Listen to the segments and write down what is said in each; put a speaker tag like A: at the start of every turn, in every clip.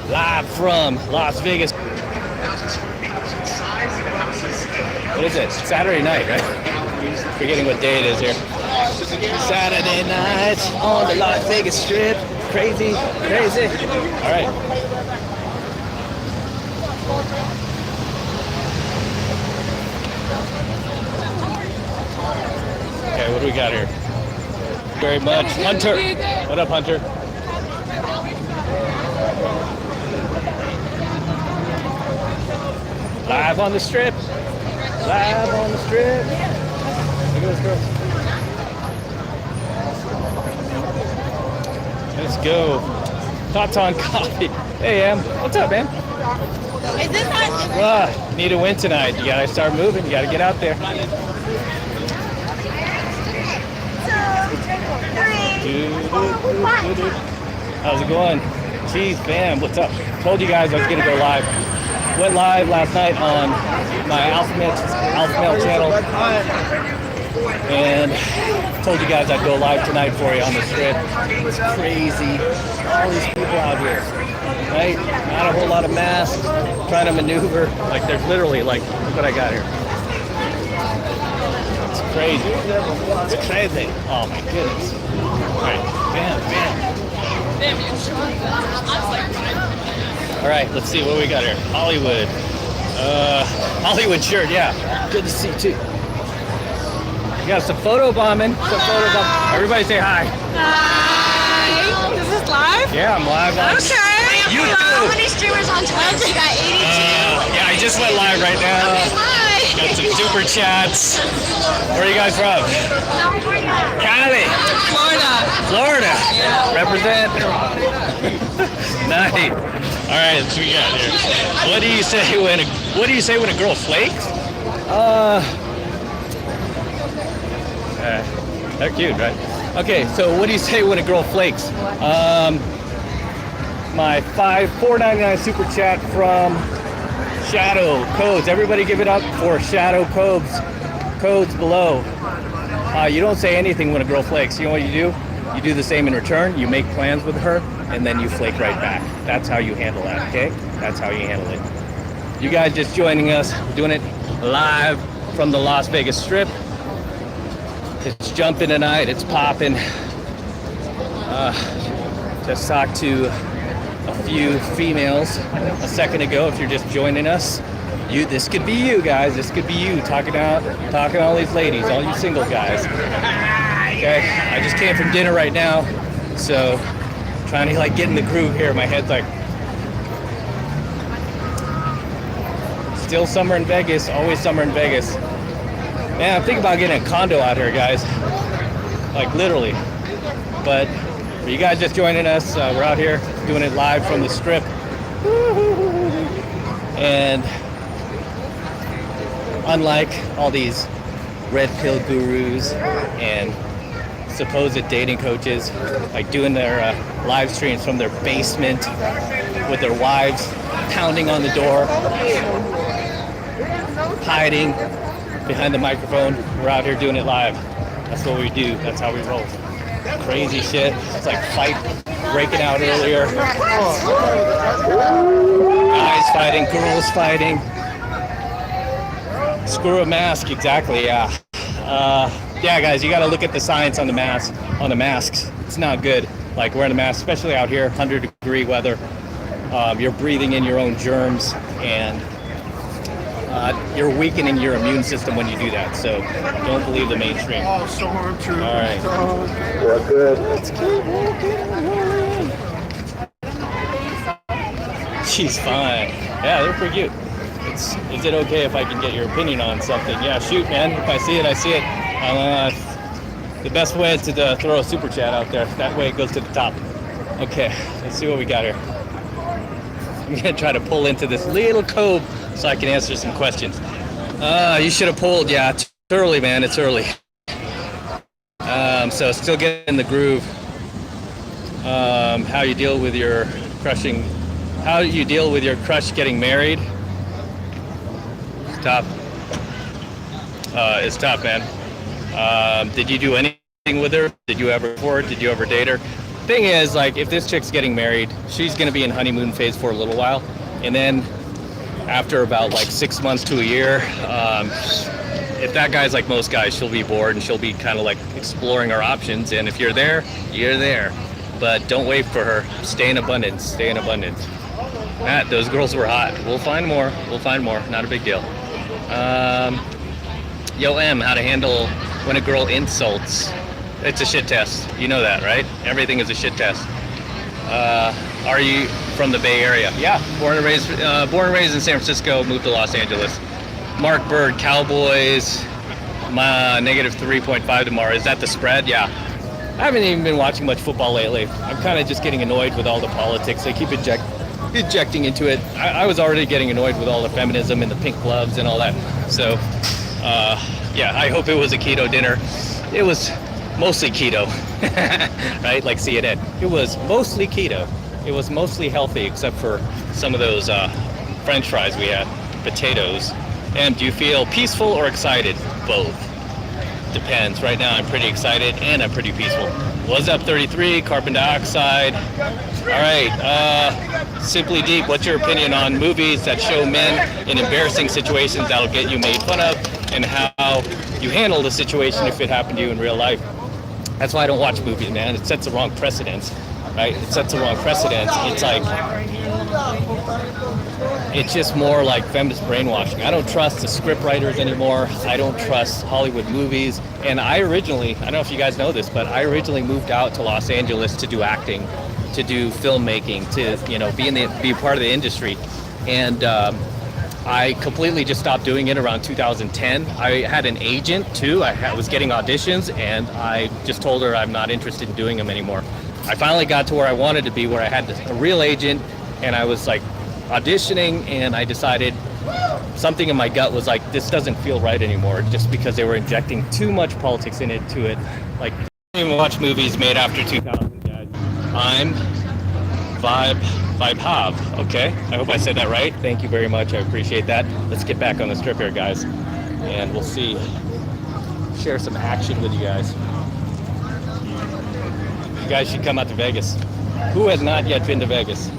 A: live from Las Vegas. What is it? Saturday night, right? Forgetting what day it is here. Saturday night on the Las Vegas Strip. Crazy, crazy. All right. Okay, what do we got here? Very much. Hunter. What up, Hunter? Live on the strip. Live on the strip. Look at this girl. Let's go. Thoughts on coffee. Hey, Em. What's up, man?
B: Is this on?
A: Need a win tonight. You gotta start moving. You gotta get out there. How's it going? Jeez, fam, what's up? Told you guys I was gonna go live. Went live last night on my Alpha Male channel, and told you guys I'd go live tonight for you on the strip. It's crazy, all these people out here, right? Not a whole lot of masks, trying to maneuver. Like there's literally like, look what I got here. It's crazy. It's crazy. Oh my goodness. All right, bam, bam. All right, let's see what we got here. Hollywood. Hollywood shirt, yeah. Good to see you too. We got some photo bombing. Everybody say hi.
B: Hi. Is this live?
A: Yeah, I'm live on
B: Okay.
A: YouTube.
B: How many streamers on Twitch? You got 82.
A: Yeah, I just went live right now.
B: Hi.
A: Got some super chats. Where are you guys from? Cali. Florida. Yeah. Represent. Nice. All right, let's see what we got here. What do you say when a girl flakes? They're cute, right? Okay, so what do you say when a girl flakes? My $4.99 super chat from Shadow Codes. Everybody give it up for Shadow Codes below. You don't say anything when a girl flakes. You know what you do? You do the same in return. You make plans with her, and then you flake right back. That's how you handle that, okay? That's how you handle it. You guys just joining us, we're doing it live from the Las Vegas Strip. It's jumping tonight, it's popping. Just talked to a few females a second ago. If you're just joining us, this could be you guys. This could be you talking to all these ladies, all you single guys. Okay, I just came from dinner right now, so trying to like get in the groove here. My head's like, still summer in Vegas, always summer in Vegas. Man, I'm thinking about getting a condo out here, guys. Like literally. But for you guys just joining us, we're out here doing it live from the strip. And unlike all these red pill gurus and supposed dating coaches, like doing their live streams from their basement with their wives pounding on the door, hiding behind the microphone. We're out here doing it live. That's what we do. That's how we roll. Crazy shit. It's like fight breaking out earlier. Guys fighting, girls fighting. Screw a mask, exactly, yeah. Yeah, guys, you got to look at the science on the masks. It's not good, like wearing a mask, especially out here, 100-degree weather. You're breathing in your own germs, and you're weakening your immune system when you do that. So don't believe the mainstream.
C: Oh, so true.
A: All right.
C: We're good.
A: Let's keep walking. She's fine. Yeah, they're pretty cute. Is it okay if I can get your opinion on something? Yeah, shoot, man. If I see it, I see it. The best way is to throw a super chat out there. That way it goes to the top. Okay, let's see what we got here. I'm gonna try to pull into this little cove so I can answer some questions. You should have pulled. Yeah, it's early, man. It's early. So still getting the groove. How you deal with your crushing? How do you deal with your crush getting married? It's tough. It's tough, man. Did you do anything with her? Did you ever date her? thing is, like, if this chick's getting married, she's gonna be in honeymoon phase for a little while, and then after about like 6 months to a year, if that guy's like most guys, she'll be bored and she'll be kind of like exploring her options. And if you're there, you're there. But don't wait for her. Stay in abundance. Stay in abundance. Matt, those girls were hot. We'll find more. We'll find more. Not a big deal. Yo, M, how to handle when a girl insults. It's a shit test. You know that, right? Everything is a shit test. Are you from the Bay Area? Yeah, born and raised in San Francisco, moved to Los Angeles. Mark Bird, Cowboys, negative 3.5 tomorrow. Is that the spread? Yeah. I haven't even been watching much football lately. I'm kind of just getting annoyed with all the politics. They keep injecting into it. I was already getting annoyed with all the feminism and the pink gloves and all that. So, yeah, I hope it was a keto dinner. It was mostly keto, right? Like CNN. It was mostly keto. It was mostly healthy, except for some of those French fries we had, potatoes. And do you feel peaceful or excited? Both. Depends. Right now I'm pretty excited and I'm pretty peaceful. Was up 33, carbon dioxide. All right, Simply Deep, what's your opinion on movies that show men in embarrassing situations that'll get you made fun of, and how you handle the situation if it happened to you in real life? That's why I don't watch movies, man. It sets the wrong precedence, right? It sets the wrong precedence. It's like, it's just more like feminist brainwashing. I don't trust the script writers anymore. I don't trust Hollywood movies. And I don't know if you guys know this, but I originally moved out to Los Angeles to do acting, to do filmmaking, to, you know, be part of the industry. And I completely just stopped doing it around 2010. I had an agent too. I was getting auditions, and I just told her I'm not interested in doing them anymore. I finally got to where I wanted to be, where I had a real agent, and I was like auditioning, and I decided something in my gut was like, this doesn't feel right anymore, just because they were injecting too much politics into it. Like, I don't even watch movies made after 2000, guys. I'm Vibe Hob, okay? I hope I said that right. Thank you very much. I appreciate that. Let's get back on the strip here, guys, and we'll share some action with you guys. You guys should come out to Vegas. Who has not yet been to Vegas?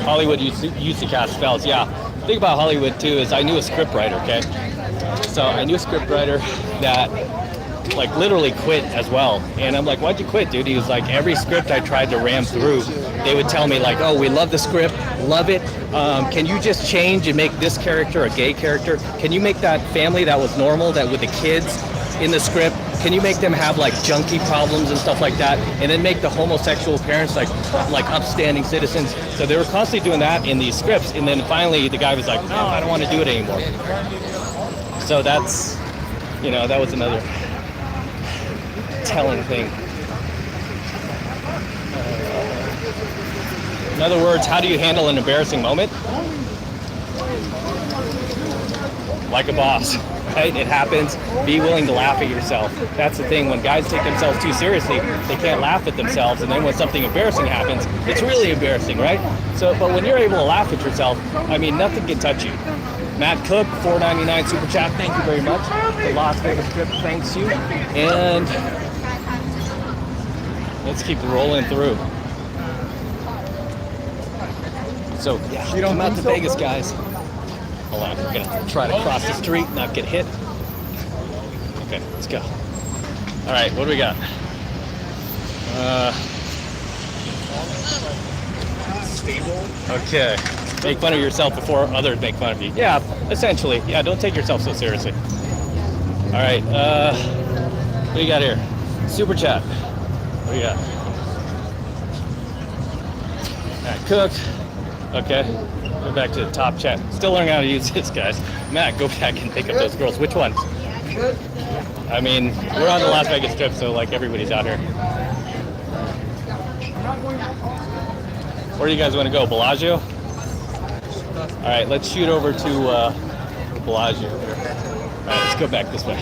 A: Hollywood used to cast spells, yeah. The thing about Hollywood too is I knew a scriptwriter, okay? So I knew a scriptwriter that like literally quit as well. And I'm like, why'd you quit, dude? He was like, every script I tried to ram through, they would tell me like, oh, we love the script, love it. Can you just change and make this character a gay character? Can you make that family that was normal, that with the kids in the script, can you make them have like junkie problems and stuff like that? And then make the homosexual parents like upstanding citizens. So they were constantly doing that in these scripts. And then finally the guy was like, no, I don't want to do it anymore. So that's, you know, that was another telling thing. In other words, how do you handle an embarrassing moment? Like a boss, right? It happens. Be willing to laugh at yourself. That's the thing. When guys take themselves too seriously, they can't laugh at themselves. And then when something embarrassing happens, it's really embarrassing, right? So, but when you're able to laugh at yourself, I mean, nothing can touch you. Matt Cook, $4.99 super chat. Thank you very much. The Las Vegas Strip thanks you. And let's keep rolling through. So, yeah, come out to Vegas, guys. Hold on, we're gonna try to cross the street, not get hit. Okay, let's go. All right, what do we got? Okay, make fun of yourself before others make fun of you. Yeah, essentially. Yeah, don't take yourself so seriously. All right, what do you got here? Super chat. What do you got? Matt Cook. Okay, go back to the top chat. Still learning how to use this, guys. Matt, go back and pick up those girls. Which ones? I mean, we're on the Las Vegas Strip, so like everybody's out here. Where do you guys want to go? Bellagio? All right, let's shoot over to Bellagio here. All right, let's go back this way.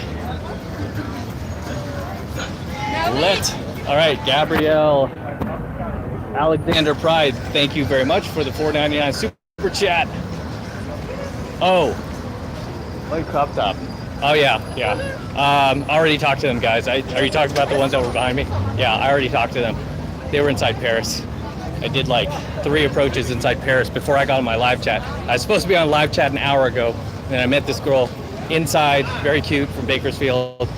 A: All right, Gabrielle Alexander Pride, thank you very much for the $4.99 super chat. Oh, white crop top. Oh yeah, yeah. Already talked to them, guys. Are you talking about the ones that were behind me? Yeah, I already talked to them. They were inside Paris. I did like 3 approaches inside Paris before I got on my live chat. I was supposed to be on live chat an hour ago, and I met this girl inside, very cute, from Bakersfield.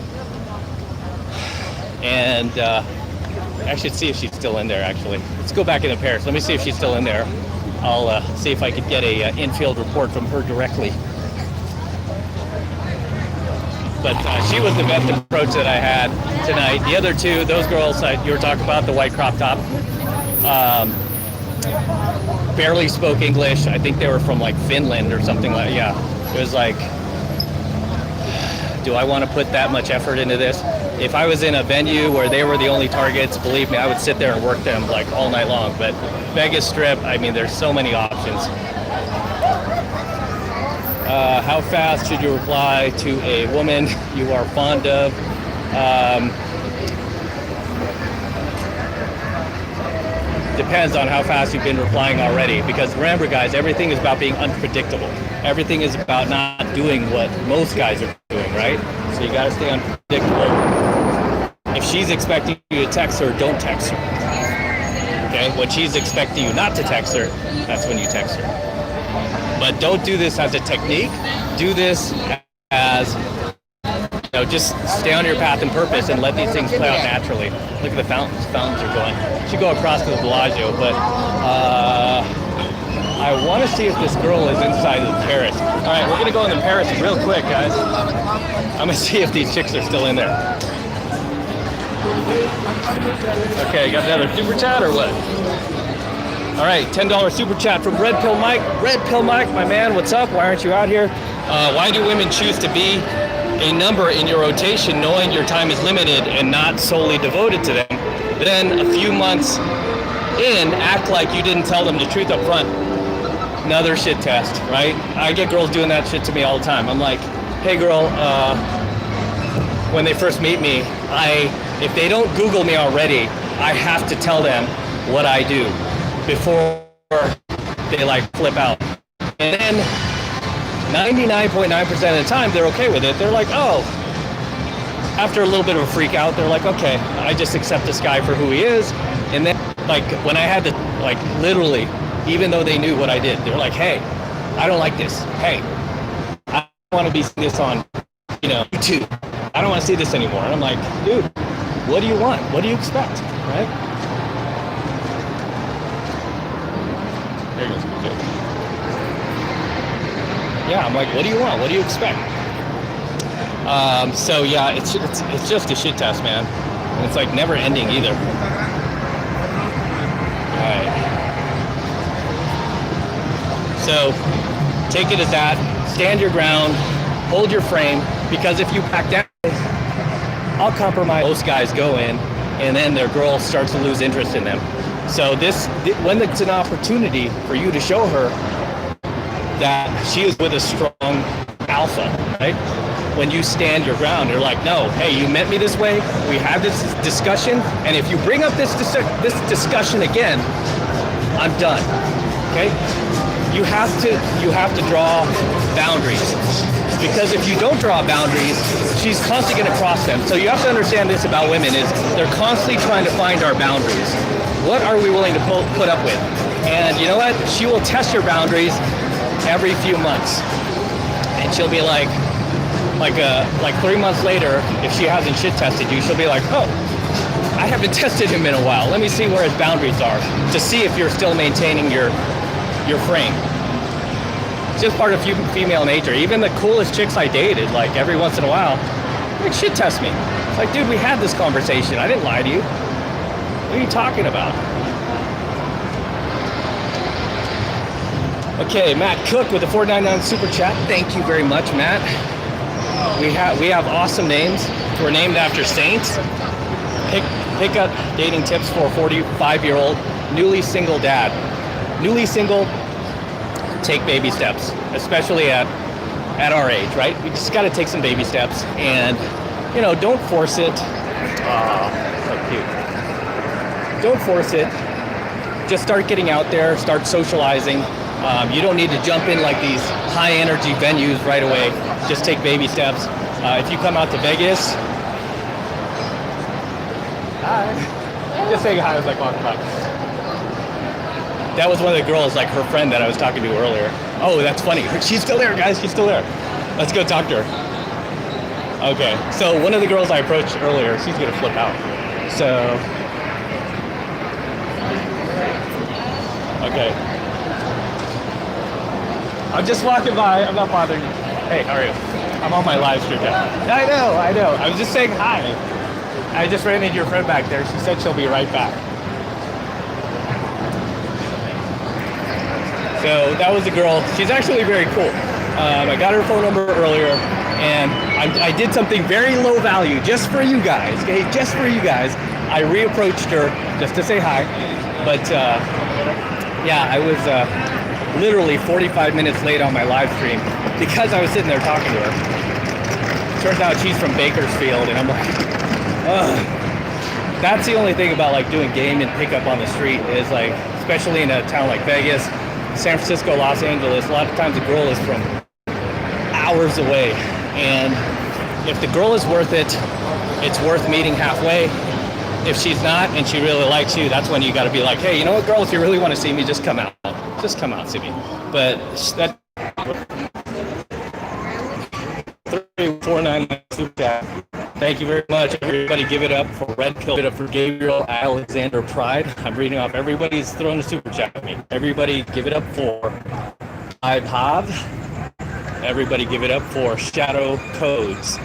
A: And I should see if she's still in there, actually. Let's go back into Paris. Let me see if she's still in there. I'll see if I could get a infield report from her directly. But she was the best approach that I had tonight. The other 2, those girls you were talking about, the white crop top, barely spoke English. I think they were from like Finland or something like. Yeah, it was like, do I want to put that much effort into this? If I was in a venue where they were the only targets, believe me, I would sit there and work them like all night long. But Vegas Strip, I mean, there's so many options. How fast should you reply to a woman you are fond of? Depends on how fast you've been replying already. Because remember, guys, everything is about being unpredictable. Everything is about not doing what most guys are doing, right? So you got to stay unpredictable. If she's expecting you to text her, don't text her. Okay? When she's expecting you not to text her, that's when you text her. But don't do this as a technique. Do this as, just stay on your path and purpose and let these things play out naturally. Look at the fountains. Fountains are going. Should go across to the Bellagio, but I want to see if this girl is inside of Paris. All right, we're going to go into Paris real quick, guys. I'm going to see if these chicks are still in there. Okay, got another super chat or what? All right, $10 super chat from Red Pill Mike. Red Pill Mike, my man, what's up? Why aren't you out here? Why do women choose to be a number in your rotation knowing your time is limited and not solely devoted to them? Then a few months in, act like you didn't tell them the truth up front. Another shit test, right? I get girls doing that shit to me all the time. I'm like, hey girl, when they first meet me, if they don't Google me already, I have to tell them what I do before they like flip out. And then 99.9% of the time they're okay with it. They're like, oh, after a little bit of a freak out, they're like, okay, I just accept this guy for who he is. And then like when I had to, like, literally, even though they knew what I did, they're like, hey, I don't like this. Hey, I don't want to be seeing this on, YouTube. I don't want to see this anymore. And I'm like, dude, what do you want? What do you expect, right? There goes the joke. Yeah, I'm like, what do you want? What do you expect? So yeah, it's just a shit test, man. And it's like never ending either. All right. So take it as that. Stand your ground. Hold your frame. Because if you back down, I'll compromise. Most guys go in, and then their girl starts to lose interest in them. So when it's an opportunity for you to show her that she is with a strong alpha, right? When you stand your ground, you're like, no, hey, you met me this way. We had this discussion, and if you bring up this discussion again, I'm done. Okay? You have to draw boundaries, because if you don't draw boundaries, she's constantly going to cross them. So you have to understand this about women is they're constantly trying to find our boundaries. What are we willing to put up with? And you know what? She will test your boundaries every few months, and she'll be like 3 months later, if she hasn't shit tested you, she'll be like, oh, I haven't tested him in a while. Let me see where his boundaries are to see if you're still maintaining your frame. It's just part of female nature. Even the coolest chicks I dated, like every once in a while, like shit test me. It's like, dude, we had this conversation. I didn't lie to you. What are you talking about? Okay, Matt Cook with the $4.99 super chat. Thank you very much, Matt. We have awesome names. We're named after saints. Pick up dating tips for a 45-year-old newly single dad. Newly single, take baby steps, especially at our age, right? We just got to take some baby steps, and don't force it. Oh, so cute. Don't force it. Just start getting out there, start socializing. You don't need to jump in like these high energy venues right away. Just take baby steps. If you come out to Vegas, hi. Just saying hi as I walk by. That was one of the girls, like her friend that I was talking to earlier. Oh, that's funny. She's still there, guys. She's still there. Let's go talk to her. Okay, so one of the girls I approached earlier, she's gonna flip out. So, okay. I'm just walking by. I'm not bothering you. Hey, how are you? I'm on my live stream now. I know. I was just saying hi. I just ran into your friend back there. She said she'll be right back. So that was the girl. She's actually very cool. I got her phone number earlier, and I did something very low value just for you guys. Okay, just for you guys. I reapproached her just to say hi, but yeah, I was literally 45 minutes late on my live stream because I was sitting there talking to her. Turns out she's from Bakersfield, and I'm like, ugh. That's the only thing about like doing game and pickup on the street is like, especially in a town like Vegas, San Francisco, Los Angeles, a lot of times the girl is from hours away. And if the girl is worth it, it's worth meeting halfway. If she's not and she really likes you, that's when you got to be like, hey, you know what, girl, if you really want to see me, just come out. Just come out, see me. But that 3499 super chat. Thank you very much. Everybody give it up for Red Pill. Give it up for Gabriel Alexander Pride. I'm reading off. Everybody's throwing a super chat at me. Everybody give it up for Ive. Everybody give it up for Shadow Codes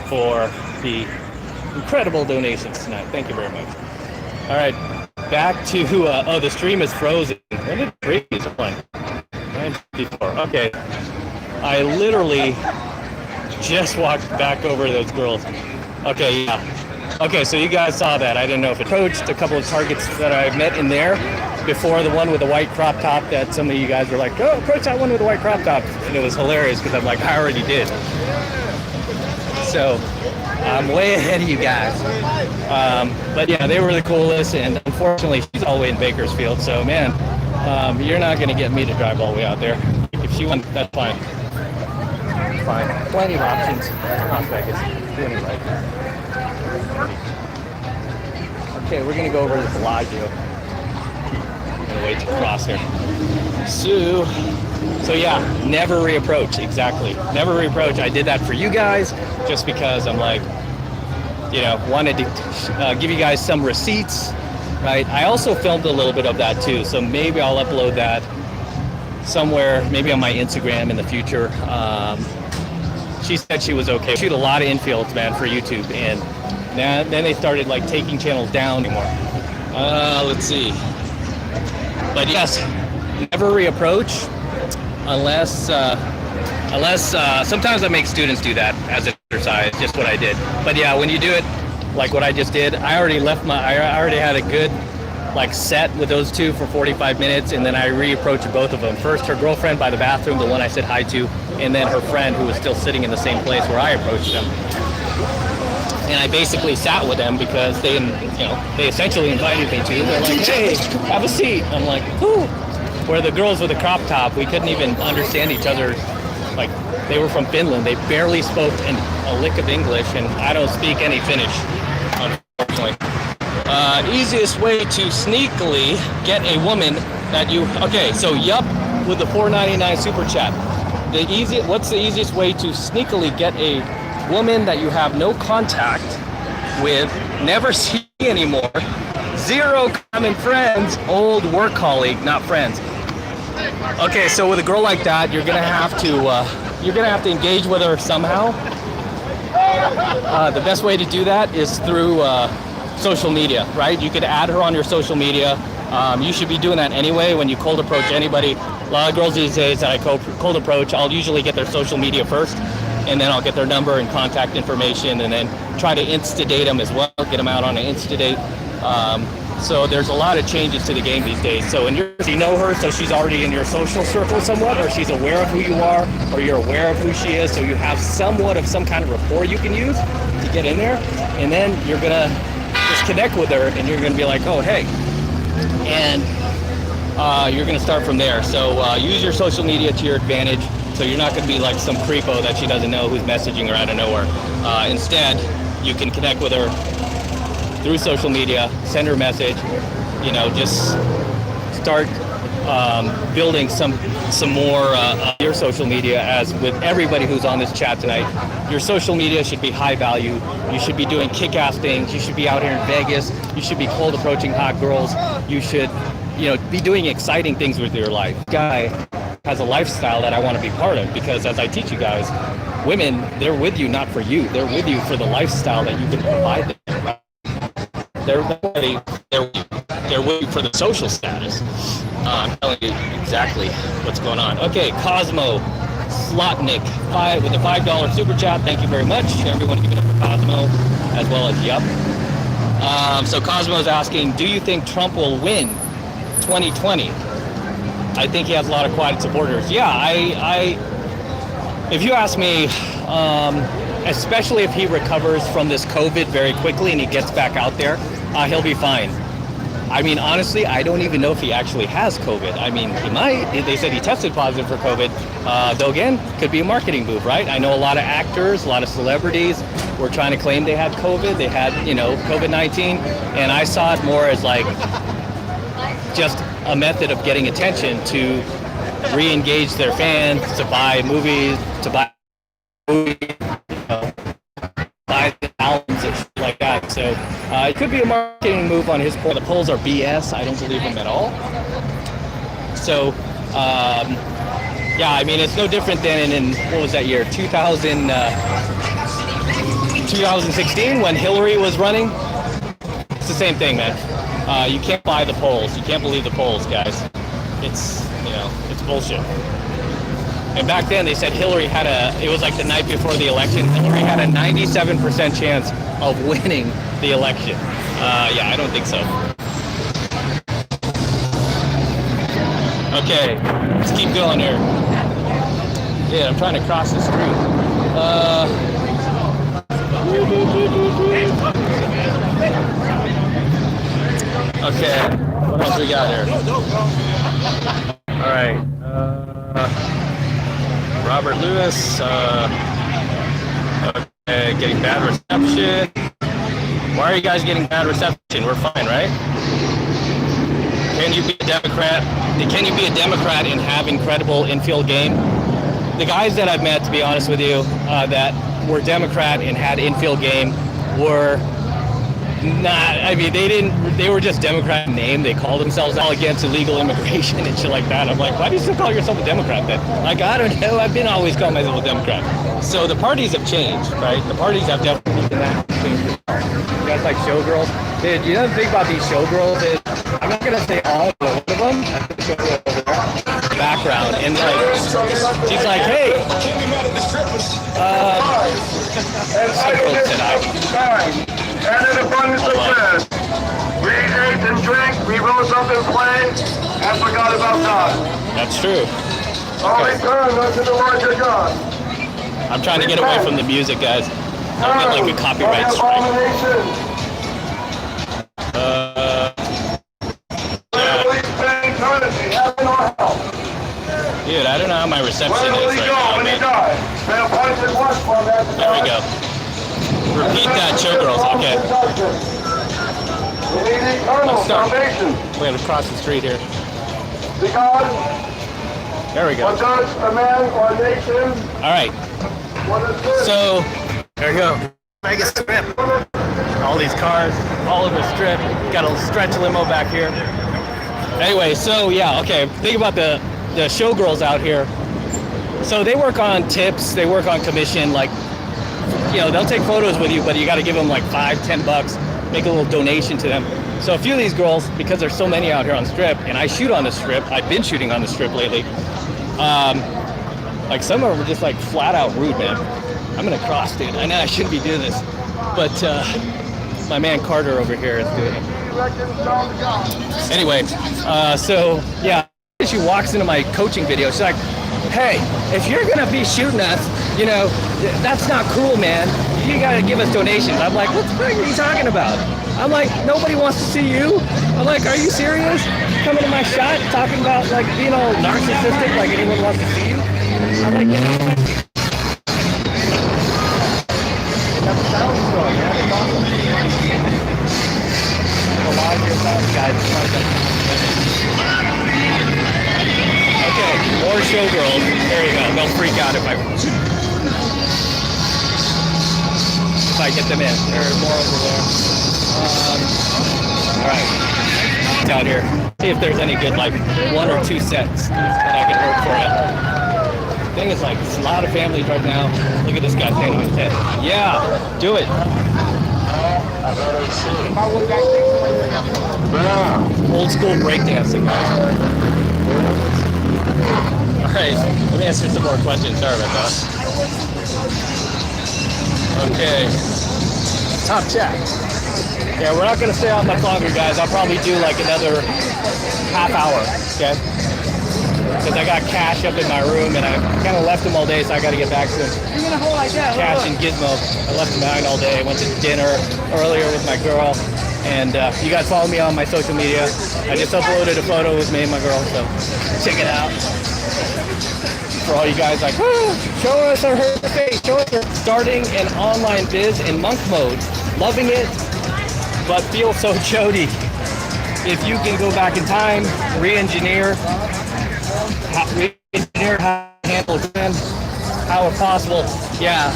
A: for the incredible donations tonight. Thank you very much. All right, back to oh, the stream is frozen. When did freeze playing? 9:54. Okay, I literally just walked back over those girls. Okay, yeah. Okay, so you guys saw that. I didn't know if it coached a couple of targets that I met in there before, the one with the white crop top that some of you guys were like, oh, approach that one with the white crop top. And it was hilarious because I'm like, I already did. So I'm way ahead of you guys. But yeah, they were the coolest, and unfortunately she's all the way in Bakersfield. So man, you're not gonna get me to drive all the way out there. If she wants, that's fine. Fine. Plenty of options. Las Vegas. Plenty right. Okay, we're gonna go over to the Bellagio. I'm gonna wait to cross here. So yeah, never reapproach. Exactly. Never reapproach. I did that for you guys just because I'm like, you know, wanted to give you guys some receipts, right? I also filmed a little bit of that too, so maybe I'll upload that somewhere, maybe on my Instagram in the future. She said she was okay. Shoot a lot of infields, man, for YouTube, and then they started like taking channels down anymore. Let's see. But yes, never reapproach unless sometimes I make students do that as an exercise, just what I did. But yeah, when you do it like what I just did, I already had a good like set with those two for 45 minutes, and then I reapproached both of them. First, her girlfriend by the bathroom, the one I said hi to, and then her friend who was still sitting in the same place where I approached them. And I basically sat with them because they essentially invited me to. They're like, hey, have a seat. I'm like, whoo. Where the girls with the crop top, we couldn't even understand each other. Like, they were from Finland. They barely spoke a lick of English, and I don't speak any Finnish, unfortunately. Easiest way to sneakily get a woman that you... Okay, so yup with the $4.99 super chat. What's the easiest way to sneakily get a woman that you have no contact with, never see anymore, zero common friends, old work colleague, not friends? Okay, so with a girl like that, you're gonna have to engage with her somehow. The best way to do that is through social media, right? You could add her on your social media. You should be doing that anyway when you cold approach anybody. A lot of girls these days that I cold approach, I'll usually get their social media first, and then I'll get their number and contact information, and then try to insta-date them as well, get them out on an insta-date. So there's a lot of changes to the game these days. So you know her, so she's already in your social circle somewhat, or she's aware of who you are, or you're aware of who she is, so you have somewhat of some kind of rapport you can use to get in there, and then you're gonna just connect with her, and you're gonna be like, oh, hey, and you're gonna start from there. So use your social media to your advantage. So you're not going to be like some creepo that she doesn't know who's messaging her out of nowhere. Instead, you can connect with her through social media, send her a message, you know, just start building some more your social media. As with everybody who's on this chat tonight, your social media should be high value. You should be doing kick-ass things. You should be out here in Vegas. You should be cold approaching hot girls. You should, you know, be doing exciting things with your life. Guy has a lifestyle that I want to be part of, because as I teach you guys, women, they're with you not for you. They're with you for the lifestyle that you can provide them. They're with you for the social status. I'm telling you exactly what's going on. Okay, Cosmo Slotnick with a $5 super chat. Thank you very much. Everyone give it up for Cosmo, as well as Yup. So Cosmo's asking, do you think Trump will win 2020? I think he has a lot of quiet supporters. Yeah, if you ask me, especially if he recovers from this COVID very quickly and he gets back out there, he'll be fine. I mean, honestly, I don't even know if he actually has COVID. I mean, he might. They said he tested positive for COVID. Though again, could be a marketing move, right? I know a lot of actors, a lot of celebrities were trying to claim they had COVID. They had, you know, COVID-19. And I saw it more as like just a method of getting attention to re-engage their fans, to buy movies, buy albums and shit like that. So it could be a marketing move on his part. The polls are BS. I don't believe him at all. So yeah, I mean, it's no different than in what was that year, 2016 when Hillary was running. It's the same thing, man. You can't buy the polls. You can't believe the polls, guys. It's, you know, it's bullshit. And back then they said Hillary had it was like the night before the election, Hillary had a 97% chance of winning the election. Yeah, I don't think so. Okay, let's keep going here. Yeah, I'm trying to cross the street. Okay, what else we got here? All right. Robert Lewis, okay, getting bad reception. Why are you guys getting bad reception? We're fine, right? Can you be a Democrat? Can you be a Democrat and have incredible infield game? The guys that I've met, to be honest with you, that were Democrat and had infield game were not, I mean, they were just Democrat in name. They call themselves all against illegal immigration and shit like that. I'm like, why do you still call yourself a Democrat then? Like, I don't know. I've been always calling myself a Democrat. So the parties have changed, right? The parties have definitely changed. You guys like Showgirls? Dude, you know the thing about these Showgirls is, I'm not going to say all, but one of them, background, and like, she's like, hey, said I.
C: And in abundance of bread. We ate and drank, we rose up and played, and forgot about God.
A: That's true.
C: All return unto the Lord your God.
A: I'm trying to get away from the music, guys. I'll get like a copyright strike. Dude, I don't know how my reception is right now, man. There we go. Repeat that, Showgirls. Okay. Let's start. We're going to cross the street here. There we go. All right. So, there we go. Vegas Strip. All these cars, all over the strip. Got a stretch limo back here. Anyway, so yeah, okay. Think about the Showgirls out here. So they work on tips. They work on commission. Like, you know, they'll take photos with you, but you got to give them like $5-10, make a little donation to them. So a few of these girls, because there's so many out here on Strip, and I shoot on the Strip, I've been shooting on the Strip lately, like some of them are just like flat out rude, man. I'm gonna cross, dude. I know I shouldn't be doing this, but my man Carter over here is doing it. Anyway, so yeah, she walks into my coaching video, she's like, hey, if you're gonna be shooting us, you know, that's not cool, man. You gotta give us donations. I'm like, what the fuck are you talking about? I'm like, nobody wants to see you. I'm like, are you serious? Coming to my shot, talking about like being all narcissistic, like anyone wants to see you? I like it. That sounds going, yeah, it's awesome. A lot of your sounds, guys. Okay, more Showgirls. There you go. They'll freak out if I get them in. There's more over there. All right, out here. See if there's any good, like, 1 or 2 sets that I can work for you. The thing is, like, it's a lot of families right now. Look at this guy standing his head. Yeah, do it. Old school breakdancing, guys. All right, let me answer some more questions. Sorry about that. Okay, top chat. Yeah, we're not gonna stay out much longer, guys. I'll probably do like another half hour, okay? Because I got Cash up in my room and I kind of left him all day, so I got to get back to him. Cash and Gizmo. I left him behind all day. Went to dinner earlier with my girl. And you guys follow me on my social media. I just uploaded a photo with me and my girl, so check it out. For all you guys like, woo, show us her face, show us her. Starting an online biz in monk mode. Loving it, but feel so chody. If you can go back in time, re-engineer how to handle it, how if possible. Yeah,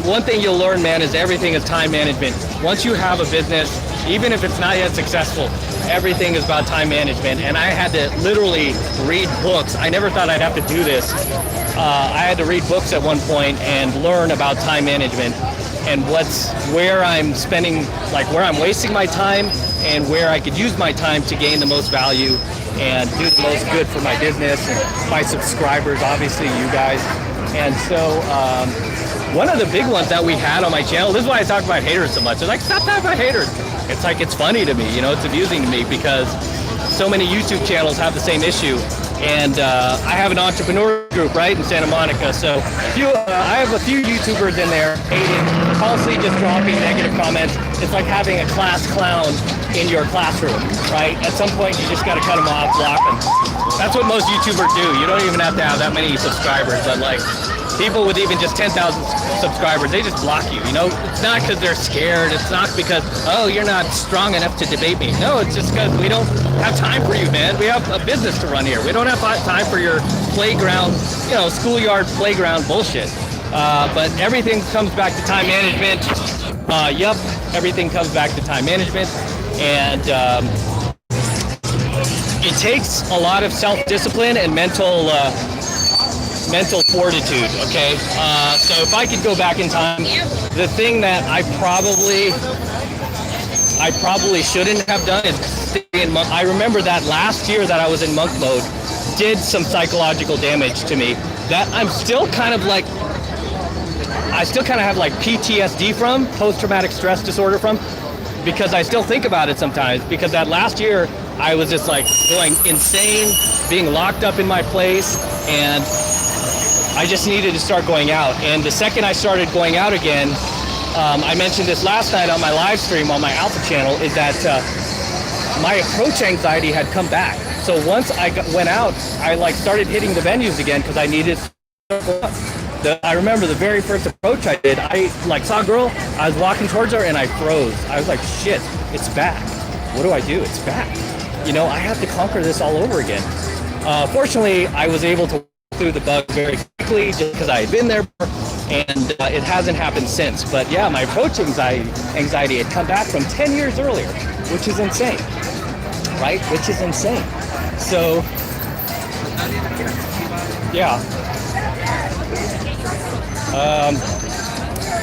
A: one thing you'll learn, man, is everything is time management. Once you have a business, even if it's not yet successful, everything is about time management. And I had to literally read books. I never thought I'd have to do this. I had to read books at one point and learn about time management and where I'm spending, like where I'm wasting my time and where I could use my time to gain the most value and do the most good for my business and my subscribers, obviously you guys. And so one of the big ones that we had on my channel, this is why I talk about haters so much. It's like, stop talking about haters. It's like, it's funny to me, you know, it's amusing to me because so many YouTube channels have the same issue. And I have an entrepreneur group, right, in Santa Monica. So I have a few YouTubers in there hating, constantly just dropping negative comments. It's like having a class clown in your classroom, right? At some point, you just got to cut them off, block them. That's what most YouTubers do. You don't even have to have that many subscribers, but like people with even just 10,000 subscribers, they just block you, you know? It's not because they're scared. It's not because, oh, you're not strong enough to debate me. No, it's just because we don't have time for you, man. We have a business to run here. We don't have time for your playground, you know, schoolyard playground bullshit. But everything comes back to time management. Yep, everything comes back to time management. And it takes a lot of self-discipline and mental fortitude, okay? So if I could go back in time, the thing that I probably shouldn't have done is stay in monk. I remember that last year that I was in monk mode did some psychological damage to me that I'm still kind of like, I still kind of have like PTSD from, post-traumatic stress disorder from, because I still think about it sometimes, because that last year I was just like going insane, being locked up in my place, and I just needed to start going out. And the second I started going out again, I mentioned this last night on my live stream on my Alpha channel, is that my approach anxiety had come back. So once I went out, I like started hitting the venues again because I needed I remember the very first approach I did, I like saw a girl, I was walking towards her and I froze. I was like, shit, it's back. What do I do? It's back. You know, I have to conquer this all over again. Fortunately, I was able to work through the bug very quickly just because I had been there, and it hasn't happened since. But yeah, my approach anxiety had come back from 10 years earlier, which is insane, right? Which is insane. So, yeah.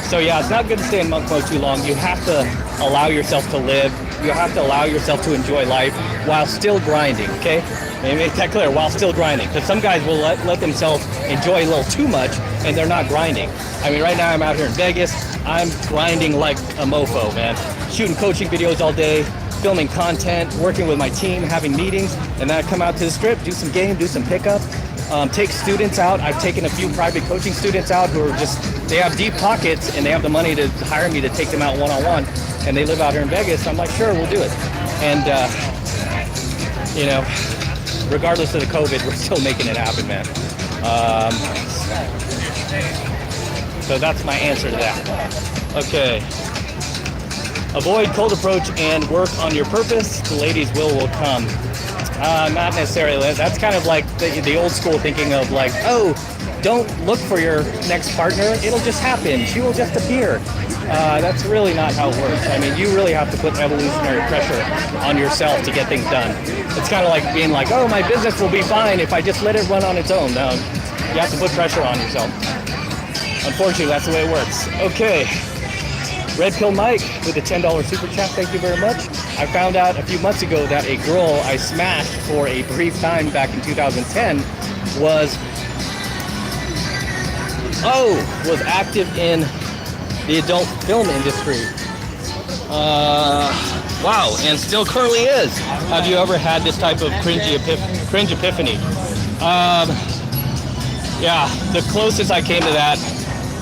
A: So yeah, it's not good to stay in monk mode too long. You have to allow yourself to live. You have to allow yourself to enjoy life while still grinding, okay? Let me make that clear, while still grinding. Because some guys will let themselves enjoy a little too much and they're not grinding. I mean, right now I'm out here in Vegas. I'm grinding like a mofo, man. Shooting coaching videos all day, filming content, working with my team, having meetings, and then I come out to the strip, do some game, do some pickup. Take students out. I've taken a few private coaching students out who are just, they have deep pockets and they have the money to hire me to take them out one-on-one, and they live out here in Vegas. I'm like, sure, we'll do it. And, you know, regardless of the COVID, we're still making it happen, man. So that's my answer to that. Okay. Avoid cold approach and work on your purpose. The ladies will come. Not necessarily. That's kind of like the old school thinking of like, oh, don't look for your next partner. It'll just happen. She will just appear. That's really not how it works. I mean, you really have to put evolutionary pressure on yourself to get things done. It's kind of like being like, oh, my business will be fine if I just let it run on its own. No, you have to put pressure on yourself. Unfortunately, that's the way it works. Okay. Red Pill Mike with a $10 super chat. Thank you very much. I found out a few months ago that a girl I smashed for a brief time back in 2010 was active in the adult film industry. Wow, and still currently is. Have you ever had this type of cringe epiphany? Yeah, the closest I came to that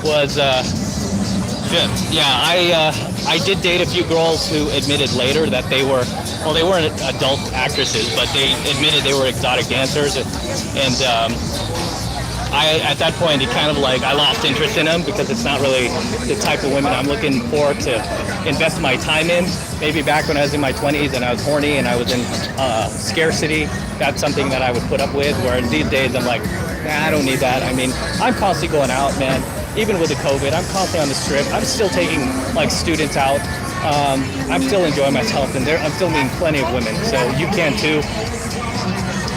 A: was I did date a few girls who admitted later that they weren't adult actresses, but they admitted they were exotic dancers, and at that point, it kind of like I lost interest in them because it's not really the type of women I'm looking for to invest my time in. Maybe back when I was in my 20s and I was horny and I was in scarcity, that's something that I would put up with, where these days I'm like, nah, I don't need that. I mean, I'm constantly going out, man. Even with the COVID, I'm constantly on the strip. I'm still taking like students out. I'm still enjoying myself, and I'm still meeting plenty of women, so you can too.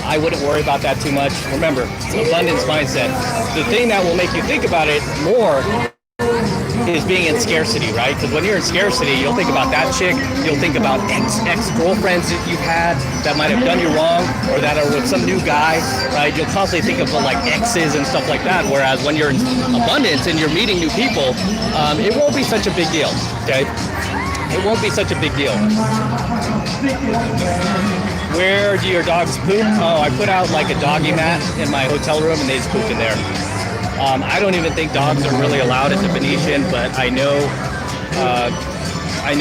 A: I wouldn't worry about that too much. Remember, it's an abundance mindset. The thing that will make you think about it more is being in scarcity, right? Because when you're in scarcity, you'll think about that chick, you'll think about ex-girlfriends that you've had that might have done you wrong, or that are with some new guy, right? You'll constantly think of like exes and stuff like that, whereas when you're in abundance and you're meeting new people, it won't be such a big deal, okay? It won't be such a big deal. Where do your dogs poop? Oh, I put out like a doggy mat in my hotel room and they just poop in there. I don't even think dogs are really allowed at the Venetian, but I know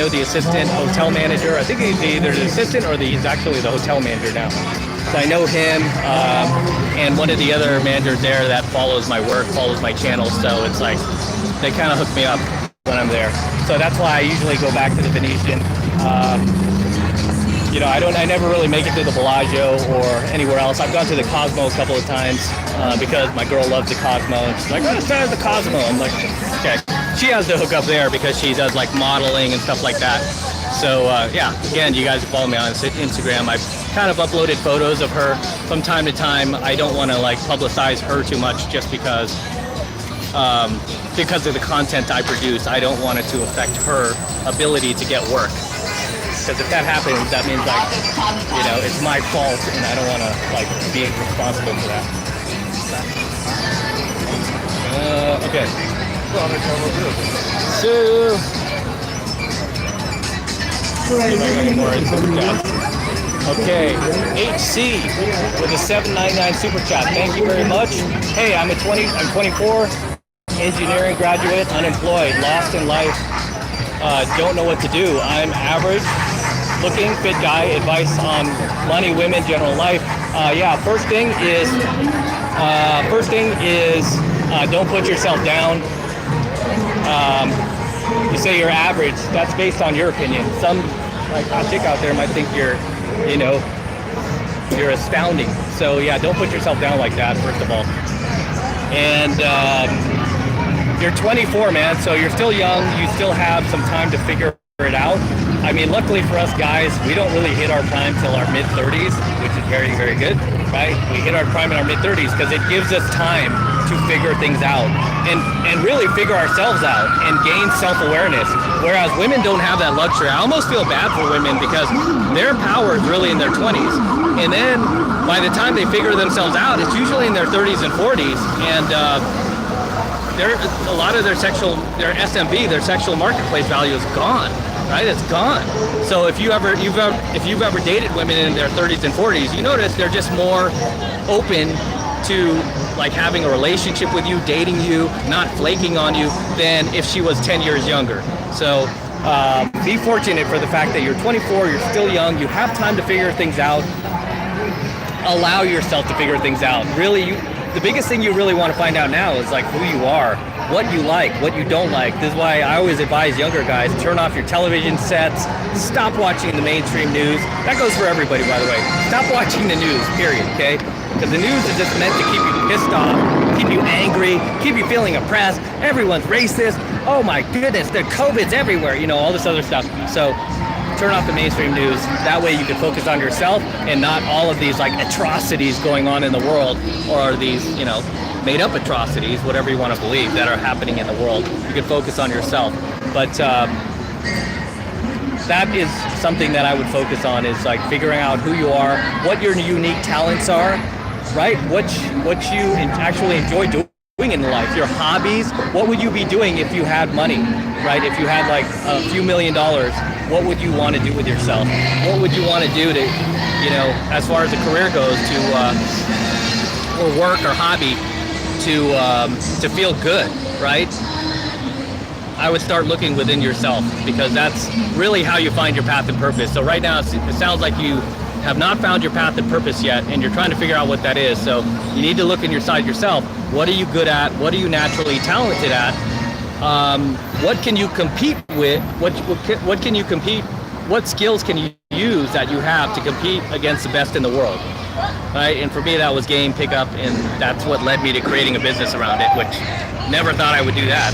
A: the assistant hotel manager. I think he's either the assistant or he's actually the hotel manager now. So I know him and one of the other managers there that follows my work, follows my channel. So it's like they kind of hook me up when I'm there. So that's why I usually go back to the Venetian. You know, I never really make it to the Bellagio or anywhere else. I've gone to the Cosmo a couple of times because my girl loves the Cosmo. And she's like, oh, let's try the Cosmo. I'm like, okay. She has to hook up there because she does like modeling and stuff like that. So yeah, again, you guys follow me on Instagram. I've kind of uploaded photos of her from time to time. I don't want to like publicize her too much just because of the content I produce. I don't want it to affect her ability to get work. Because if that happens, that means like, you know, it's my fault and I don't want to like be responsible for that. Okay. So, okay, HC with a $7.99 super chat. Thank you very much. Hey, I'm 24, engineering graduate, unemployed, lost in life. Don't know what to do. I'm average looking, fit guy. Advice on money, women, general life. Yeah, first thing is don't put yourself down. You say you're average. That's based on your opinion. Some like a chick out there might think you're astounding. So yeah, don't put yourself down like that, first of all. And you're 24, man, so you're still young. You still have some time to figure it out. I mean, luckily for us guys, we don't really hit our prime till our mid-30s, which is very, very good, right? We hit our prime in our mid-30s because it gives us time to figure things out and really figure ourselves out and gain self-awareness. Whereas women don't have that luxury. I almost feel bad for women because their power is really in their 20s. And then by the time they figure themselves out, it's usually in their 30s and 40s. And a lot of their SMV, their sexual marketplace value is gone, right? It's gone. So if you've ever dated women in their 30s and 40s, you notice they're just more open to like having a relationship with you, dating you, not flaking on you than if she was 10 years younger. So be fortunate for the fact that you're 24, you're still young, you have time to figure things out. Allow yourself to figure things out. Really, the biggest thing you really want to find out now is like who you are, what you like, what you don't like. This is why I always advise younger guys, turn off your television sets, stop watching the mainstream news. That goes for everybody, by the way. Stop watching the news, period, okay? Because the news is just meant to keep you pissed off, keep you angry, keep you feeling oppressed. Everyone's racist. Oh my goodness, the COVID's everywhere, you know, all this other stuff. So turn off the mainstream news. That way you can focus on yourself and not all of these like atrocities going on in the world, or these, you know, made up atrocities, whatever you want to believe, that are happening in the world. You can focus on yourself. But that is something that I would focus on, is like figuring out who you are, what your unique talents are, right? What you actually enjoy doing in life, your hobbies. What would you be doing if you had money, right? If you had like a few $1 million, what would you want to do with yourself? What would you want to do to, you know, as far as a career goes, to or work or hobby, to feel good, right? I would start looking within yourself, because that's really how you find your path and purpose. So right now, it sounds like you have not found your path and purpose yet, and you're trying to figure out what that is. So you need to look inside yourself. What are you good at? What are you naturally talented at? What can you compete with? What can you compete? What skills can you use that you have to compete against the best in the world? Right? And for me, that was game pickup, and that's what led me to creating a business around it, which never thought I would do that.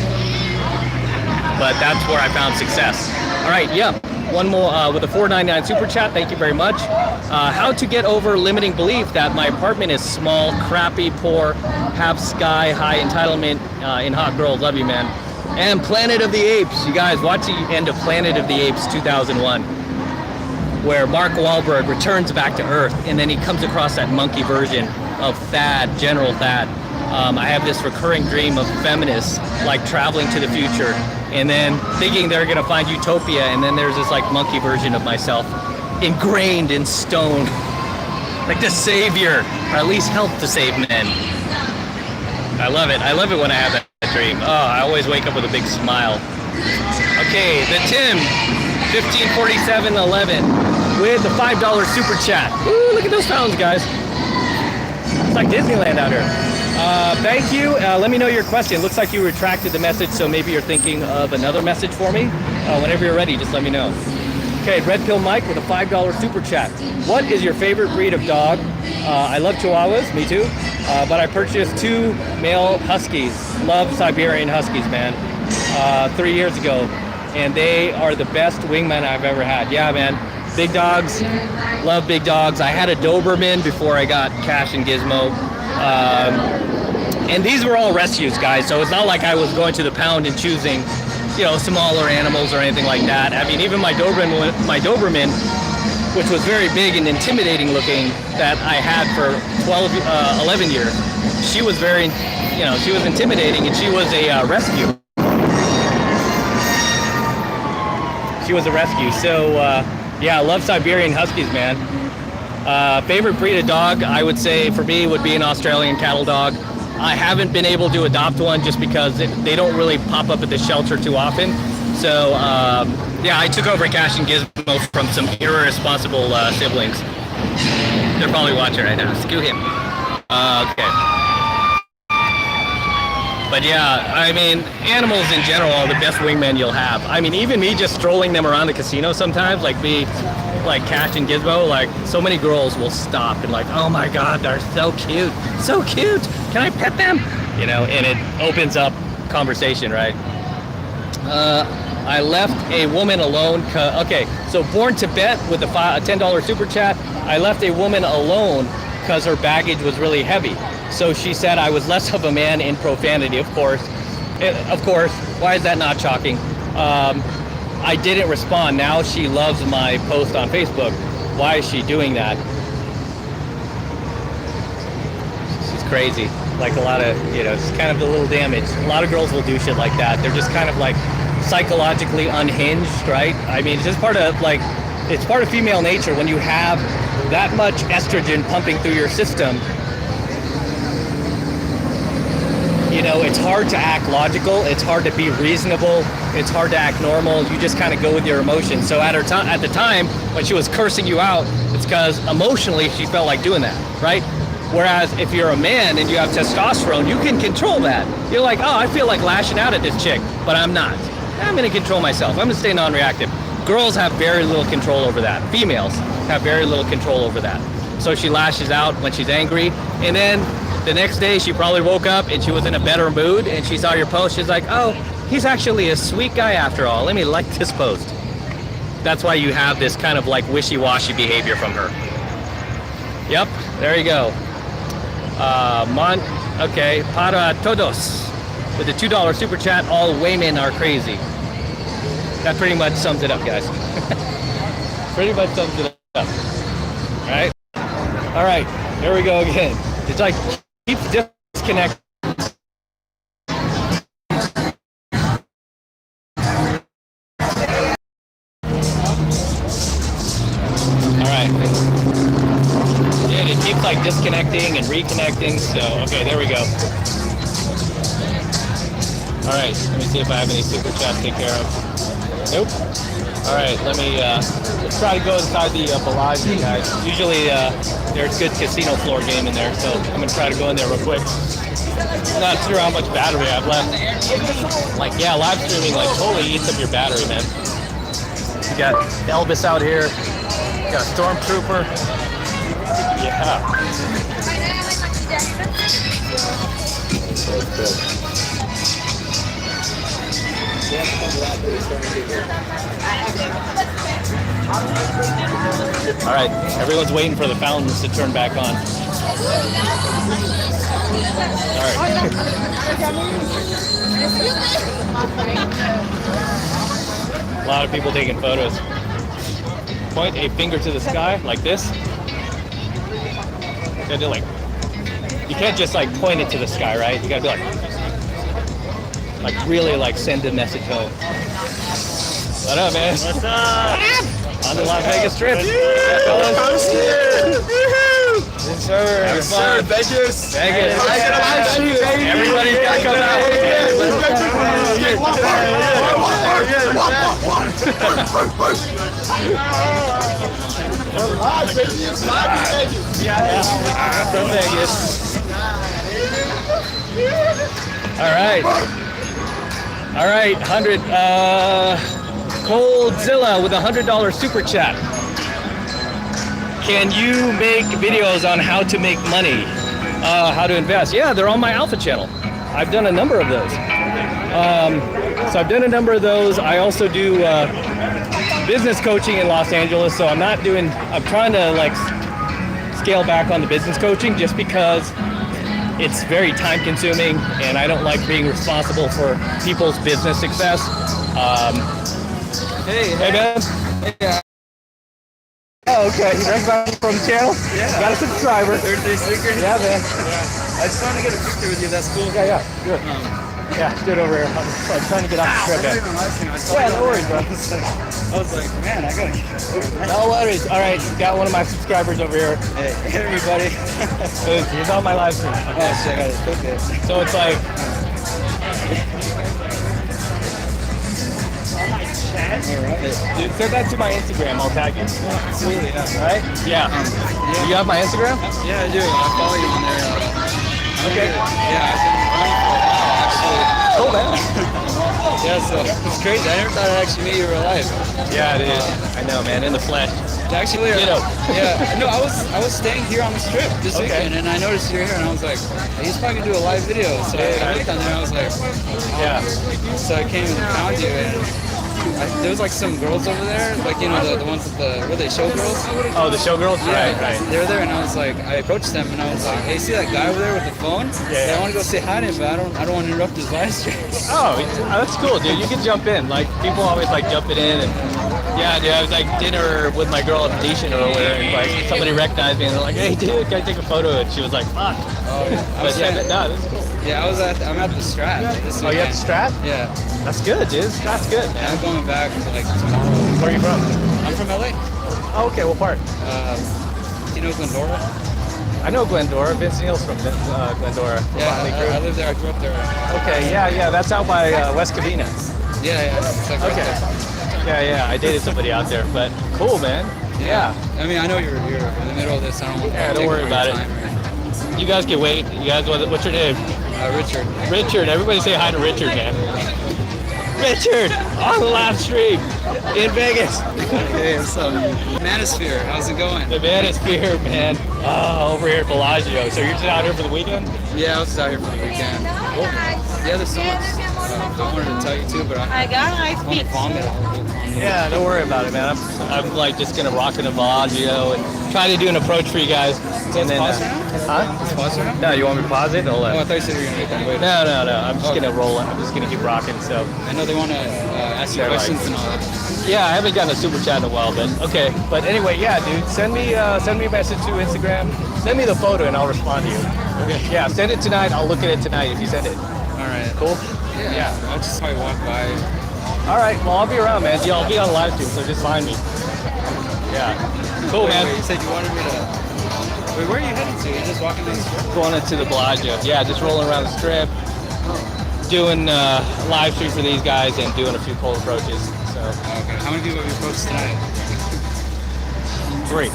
A: But that's where I found success. All right, yeah. One more with a $4.99 super chat. Thank you very much. How to get over limiting belief that my apartment is small, crappy, poor, have sky high entitlement in hot girls. Love you, man. And Planet of the Apes. You guys watch the end of Planet of the Apes 2001, where Mark Wahlberg returns back to Earth, and then he comes across that monkey version of Thad, General Thad. I have this recurring dream of feminists like traveling to the future and then thinking they're gonna find utopia, and then there's this like monkey version of myself ingrained in stone, like the savior, or at least help to save men. I love it. I love it when I have that dream. Oh, I always wake up with a big smile. Okay, the Tim, 154711 with the $5 super chat. Ooh, look at those fountains, guys. It's like Disneyland out here. Thank you. Let me know your question. Looks like you retracted the message, so maybe you're thinking of another message for me. Whenever you're ready, just let me know. Okay, Red Pill Mike with a $5 super chat. What is your favorite breed of dog? I love Chihuahuas, me too. But I purchased 2 male Huskies. Love Siberian Huskies, man. 3 years ago. And they are the best wingmen I've ever had. Yeah, man. Big dogs. Love big dogs. I had a Doberman before I got Cash and Gizmo. And these were all rescues, guys. So it's not like I was going to the pound and choosing, you know, smaller animals or anything like that. I mean, even my Doberman, which was very big and intimidating looking, that I had for 11 years, she was very, you know, she was intimidating, and she was a rescue. She was a rescue. So, yeah, I love Siberian Huskies, man. Favorite breed of dog, I would say for me would be an Australian cattle dog. I haven't been able to adopt one just because they don't really pop up at the shelter too often. So, yeah, I took over Cash and Gizmo from some irresponsible siblings. They're probably watching right now. Screw him. Okay. But yeah, I mean, animals in general are the best wingmen you'll have. I mean, even me just strolling them around the casino sometimes, like Cash and Gizmo, like so many girls will stop and like, oh my God, they're so cute, so cute. Can I pet them? You know, and it opens up conversation, right? I left a woman alone. Okay, so Born Tibet with a $10 super chat. I left a woman alone because her baggage was really heavy. So she said I was less of a man in profanity, of course. Why is that not shocking? I didn't respond. Now she loves my post on Facebook. Why is she doing that? She's crazy. Like a lot of, you know, it's kind of a little damage. A lot of girls will do shit like that. They're just kind of like psychologically unhinged, right? I mean, it's just part of like, it's part of female nature. When you have that much estrogen pumping through your system, you know, it's hard to act logical, it's hard to be reasonable, it's hard to act normal. You just kind of go with your emotions. So at the time when she was cursing you out, it's because emotionally she felt like doing that, right? Whereas if you're a man and you have testosterone, you can control that. You're like, oh, I feel like lashing out at this chick, but I'm not. I'm gonna control myself. I'm gonna stay non-reactive. Girls have very little control over that. Females have very little control over that. So she lashes out when she's angry, and then the next day she probably woke up and she was in a better mood and she saw your post. She's like, oh, he's actually a sweet guy after all. Let me like this post. That's why you have this kind of like wishy-washy behavior from her. Yep, there you go. Okay, para todos. With the $2 super chat, all women are crazy. That pretty much sums it up, guys. Pretty much sums it up. Alright? Alright, here we go again. It's like, keeps disconnecting. Alright. Yeah, it keeps like disconnecting and reconnecting, so, okay, there we go. Alright, let me see if I have any super chats to take care of. Nope. Alright, let's try to go inside the Bellagio, guys. Usually there's good casino floor game in there, so I'm going to try to go in there real quick. I'm not sure how much battery I have left. Like, yeah, live streaming like totally eats up your battery, man. You got Elvis out here. You got a Stormtrooper. Yeah. All right, everyone's waiting for the fountains to turn back on. All right. A lot of people taking photos. Point a finger to the sky like this. You gotta do like, you can't just like point it to the sky, right? You gotta be like really like send a message home. What up, man? What's up? On the Las Vegas trip. Yeah, fellas. Yes, sir. Yes, sir. Vegas. Vegas. Everybody's got to come out. From Vegas. All right. All right, 100. Coldzilla with a $100 super chat. Can you make videos on how to make money? How to invest? Yeah, they're on my Alpha channel. I've done a number of those. So I've done a number of those. I also do business coaching in Los Angeles. So I'm trying to like scale back on the business coaching just because it's very time consuming and I don't like being responsible for people's business success. Hey man. Hey, oh, okay. You rank back from the channel? Yeah. Got a subscriber. 33 stickers? Yeah, man. Yeah. I just wanted to get a picture with you. That's cool. Yeah, good. Yeah, do it over here. I'm trying to get off the trip. Yeah, no worries, bro. I was like, man, I gotta get over. No worries. All right, got one of my subscribers over here. Hey, everybody. He's on my live stream. Okay. Oh, shit. Okay. So it's like... Alright. Dude, send that to my Instagram. I'll tag you. Sweet, yeah. Alright? Yeah. You have my Instagram? Yeah, I do. I follow you on there. Okay. Yeah, I've been running for a while, actually. Cool, man. Yeah, so it's crazy. I never thought I'd actually meet you in real life. Yeah, it is. I know, man. In the flesh. Actually, yeah. No, I was staying here on the strip this weekend, and I noticed you're here, and I was like, he's probably gonna do a live video. So I looked on there, and I was like, yeah. So I came and found you, and there was like some girls over there, like, you know, the ones with were they Showgirls? Oh, the Showgirls? Yeah, right. They were there, and I was like, I approached them, and I was like, hey, see that guy over there with the phone? Yeah. I want to go say hi to him, but I don't want to interrupt his live stream. Oh, that's cool, dude. You can jump in. Like, people always like jumping in, and yeah, dude, I was like dinner with my girl at Venetian earlier, and like somebody recognized me, and they're like, hey, dude, can I take a photo? And she was like, fuck. Oh, yeah. But yeah, no, that's cool. Yeah, I'm at the Strat. Oh, you at the Strat? Yeah. That's good, dude. That's good, man. I'm going back like tomorrow. Where are you from? I'm from LA. Oh, okay. What part? Do you know Glendora? I know Glendora. Vince Neil's from Glendora. Yeah, I live there. I grew up there. Okay, yeah. That's out by West Covina. Yeah. It's like okay. Right yeah. I dated somebody out there, but cool, man. Yeah. I mean, I know you're in the middle of this. I don't want to don't worry about it. You guys can wait. You guys, what's your name?
D: Richard.
A: Richard. Everybody say hi to Richard, man. Richard on the live stream in Vegas.
D: Hey, what's up? Manosphere, how's it going?
A: The Manosphere, man. Oh, over here at Bellagio. So you're just out here for the weekend?
D: Yeah, I was just out here for the weekend.
A: Cool.
D: Yeah, there's so much I wanted to tell you too, but I want to vomit all of it.
A: Yeah, don't worry about it, man. I'm like just gonna rock in the Bellagio and try to do an approach for you guys.
D: And then, pause right now?
A: Huh?
D: It's pause right now?
A: No, you want me to pause it?
D: Oh, I thought you said you were gonna make that. Wait.
A: No. I'm just gonna roll it. I'm just gonna keep rocking. So.
D: I know they want to ask you questions and all that.
A: Yeah, I haven't gotten a super chat in a while, but okay. But anyway, yeah, dude, send me a message to Instagram. Send me the photo and I'll respond to you. Okay. Yeah, send it tonight. I'll look at it tonight if you send it.
D: All right.
A: Cool.
D: Yeah. I'll just probably walk by.
A: All right. Well, I'll be around, man. Yeah, I'll be on the live stream, so just find me. Yeah. Cool, man.
D: Wait, you said you wanted me to. Wait, where are you heading to? You're just walking down the strip?
A: Going into the Bellagio. Yeah, just rolling around the strip, doing live stream for these guys and doing a few cold approaches. So.
D: Okay. How many people have you approached tonight?
A: 3.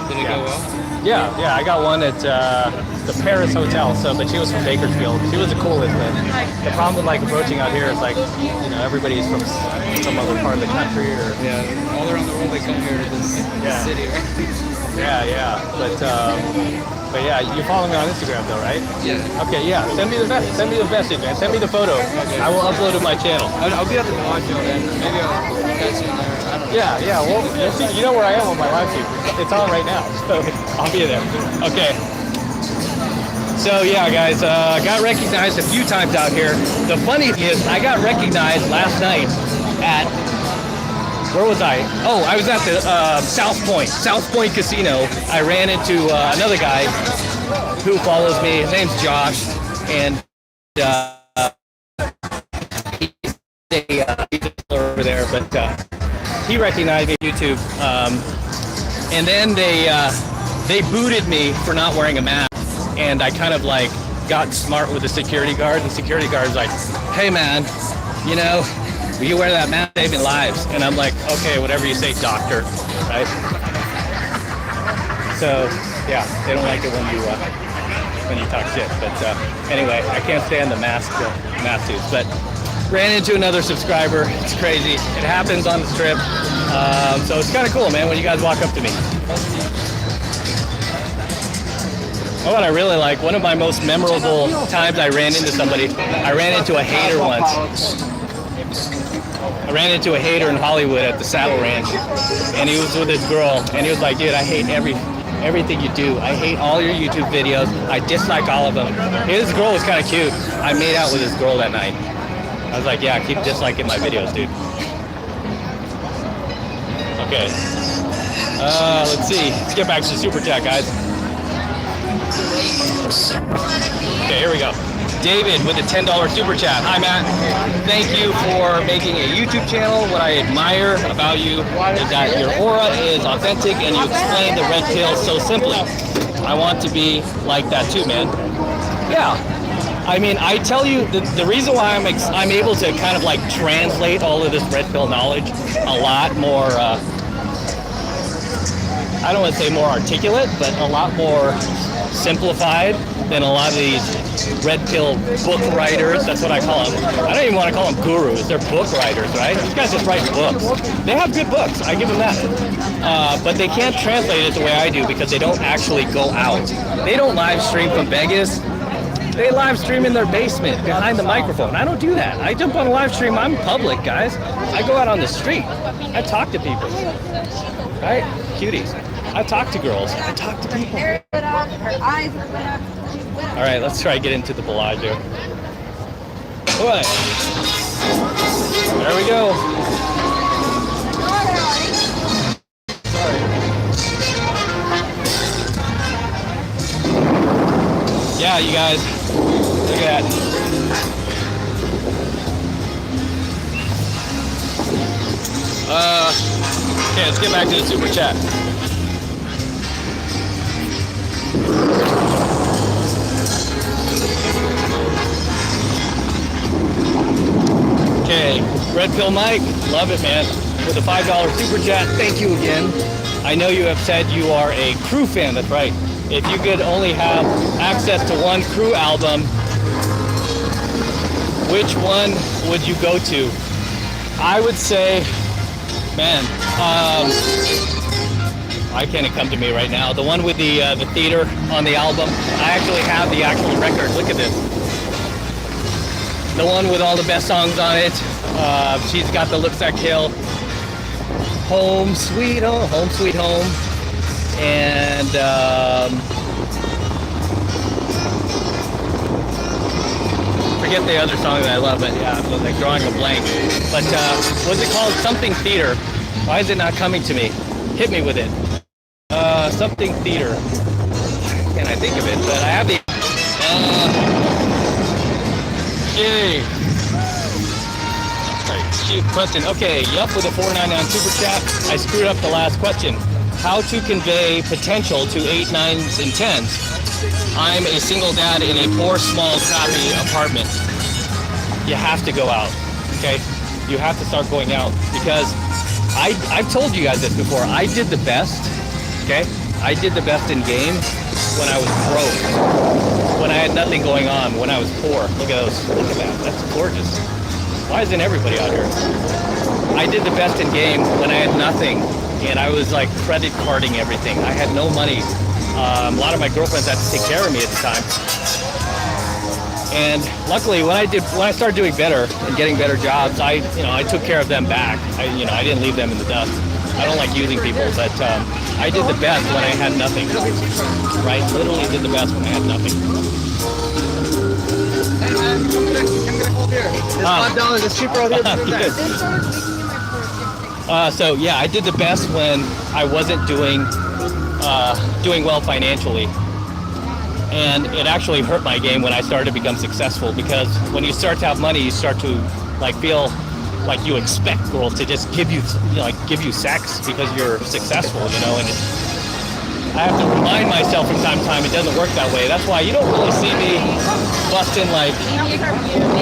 D: Did it go well?
A: Yeah. I got one at the Paris Hotel. So, but she was from Bakersfield. She was the coolest. But the problem with like approaching out here is like, you know, everybody's from some other part of the country or.
D: Yeah. All around the world they come here to this city, right?
A: Yeah. But yeah, you follow me on Instagram though, right?
D: Yeah.
A: Okay. Yeah. Send me the message, man. Send me the photo.
D: Okay.
A: I will upload it to my channel.
D: I'll be at the Bellagio then. Maybe I'll catch you in there. I don't know.
A: Yeah. Well, you'll see, you know where I am on my live stream. It's on right now, so I'll be there. Okay. So yeah, guys, got recognized a few times out here. The funny thing is, I got recognized last night at, where was I? Oh, I was at the South Point Casino. I ran into another guy who follows me. His name's Josh, and he's over there, but he recognized me on YouTube. And then they booted me for not wearing a mask, and I kind of like got smart with the security guard. The security guard's like, "Hey man, you know, you wear that mask, saving lives." And I'm like, "Okay, whatever you say, doctor." Right? So yeah, they don't like it when you talk shit. But anyway, I can't stand the mask suits. But ran into another subscriber. It's crazy. It happens on the strip. So it's kind of cool, man, when you guys walk up to me. Oh, what I really like, one of my most memorable times I ran into somebody, I ran into a hater once. I ran into a hater in Hollywood at the Saddle Ranch, and he was with his girl, and he was like, "Dude, I hate everything you do. I hate all your YouTube videos. I dislike all of them." His girl was kind of cute. I made out with his girl that night. I was like, "Yeah, keep disliking my videos, dude." Okay. Let's see. Let's get back to the super chat, guys. Okay, here we go. David with a $10 super chat. Hi, Matt. Thank you for making a YouTube channel. What I admire about you is that your aura is authentic and you explain the red pill so simply. I want to be like that too, man. Yeah. I mean, I tell you, the reason why I'm able to kind of like translate all of this red pill knowledge a lot more, I don't want to say more articulate, but a lot more simplified than a lot of these red pill book writers. That's what I call them. I don't even want to call them gurus. They're book writers, right? These guys just write books. They have good books. I give them that. But they can't translate it the way I do because they don't actually go out. They don't live stream from Vegas. They live stream in their basement behind the microphone. I don't do that. I jump on a live stream. I'm public, guys. I go out on the street. I talk to people. Right? Cuties. I talk to girls. I talk to people. All right, let's try to get into the Bellagio. All right. There we go. Yeah, you guys. Look at that. Okay, let's get back to the super chat. Okay, Red Pill Mike, love it, man. With a $5 super chat, thank you again. I know you have said you are a crew fan, that's right. if you could only have access to one crew album, which one would you go to? I would say, man, why can't it come to me right now? The one with the theater on the album. I actually have the actual record. Look at this. The one with all the best songs on it. She's got the Looks That Kill. Home Sweet Home, Home Sweet Home. And forget the other song that I love, but yeah, I'm like drawing a blank. But what's it called? Something Theater. Why is it not coming to me? Hit me with it. Something Theater. Can't I think of it? But I have the. Yay. Shoot, question. Okay, yup with a $4.99 super chat. I screwed up the last question. How to convey potential to 8, 9s, and 10s? I'm a single dad in a poor, small, crappy apartment. You have to go out, okay? You have to start going out because I've told you guys this before. I did the best, okay? I did the best in game when I was broke, when I had nothing going on, when I was poor. Look at those. Look at that. That's gorgeous. Why isn't everybody out here? I did the best in game when I had nothing. And I was like credit carding everything. I had no money. A lot of my girlfriends had to take care of me at the time. And luckily, when I started doing better and getting better jobs, I took care of them back. I didn't leave them in the dust. I don't like using people, but I did the best when I had nothing. Right? Literally did the best when I had nothing.
E: Hey man, I'm gonna hold here. It's $5. It's cheaper out here than that.
A: So yeah, I did the best when I wasn't doing well financially, and it actually hurt my game when I started to become successful, because when you start to have money, you start to like feel like you expect girls to just give you sex because you're successful, and I have to remind myself from time to time it doesn't work that way. That's why you don't really see me busting like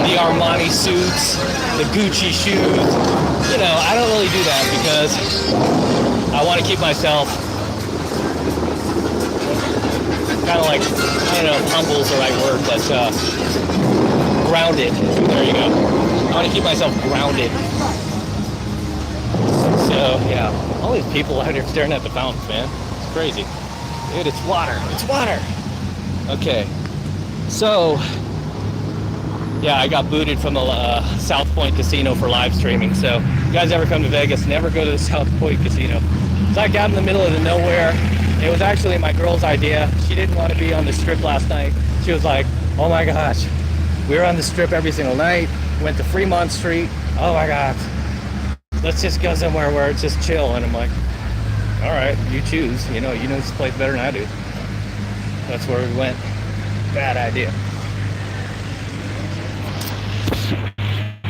A: the Armani suits, the Gucci shoes. I don't really do that because I want to keep myself kind of like, I don't know if humble's the right word, but grounded. There you go. I want to keep myself grounded. So yeah, all these people out here staring at the fountains, man. It's crazy. Dude, it's water. It's water. Okay. So, yeah, I got booted from the South Point Casino for live streaming. So, if you guys ever come to Vegas, never go to the South Point Casino. It's like out in the middle of the nowhere. It was actually my girl's idea. She didn't want to be on the strip last night. She was like, oh my gosh, we were on the strip every single night. Went to Fremont Street. Oh my God. Let's just go somewhere where it's just chill. And I'm like, all right, you choose. You know this place better than I do. That's where we went. Bad idea.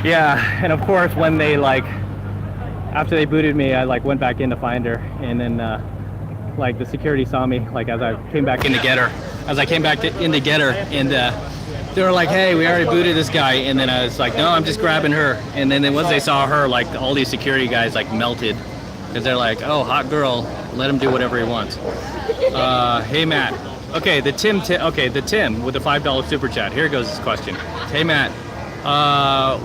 A: Yeah, and of course when they after they booted me, I went back in to find her, and then the security saw me as I came back in to get her. And they were like, hey, we already booted this guy. And then I was like, no, I'm just grabbing her. And then once they saw her, all these security guys melted, because they're like, oh, hot girl, let him do whatever he wants. Hey Matt. Okay, the Tim with the $5 super chat. Here goes his question. Hey Matt,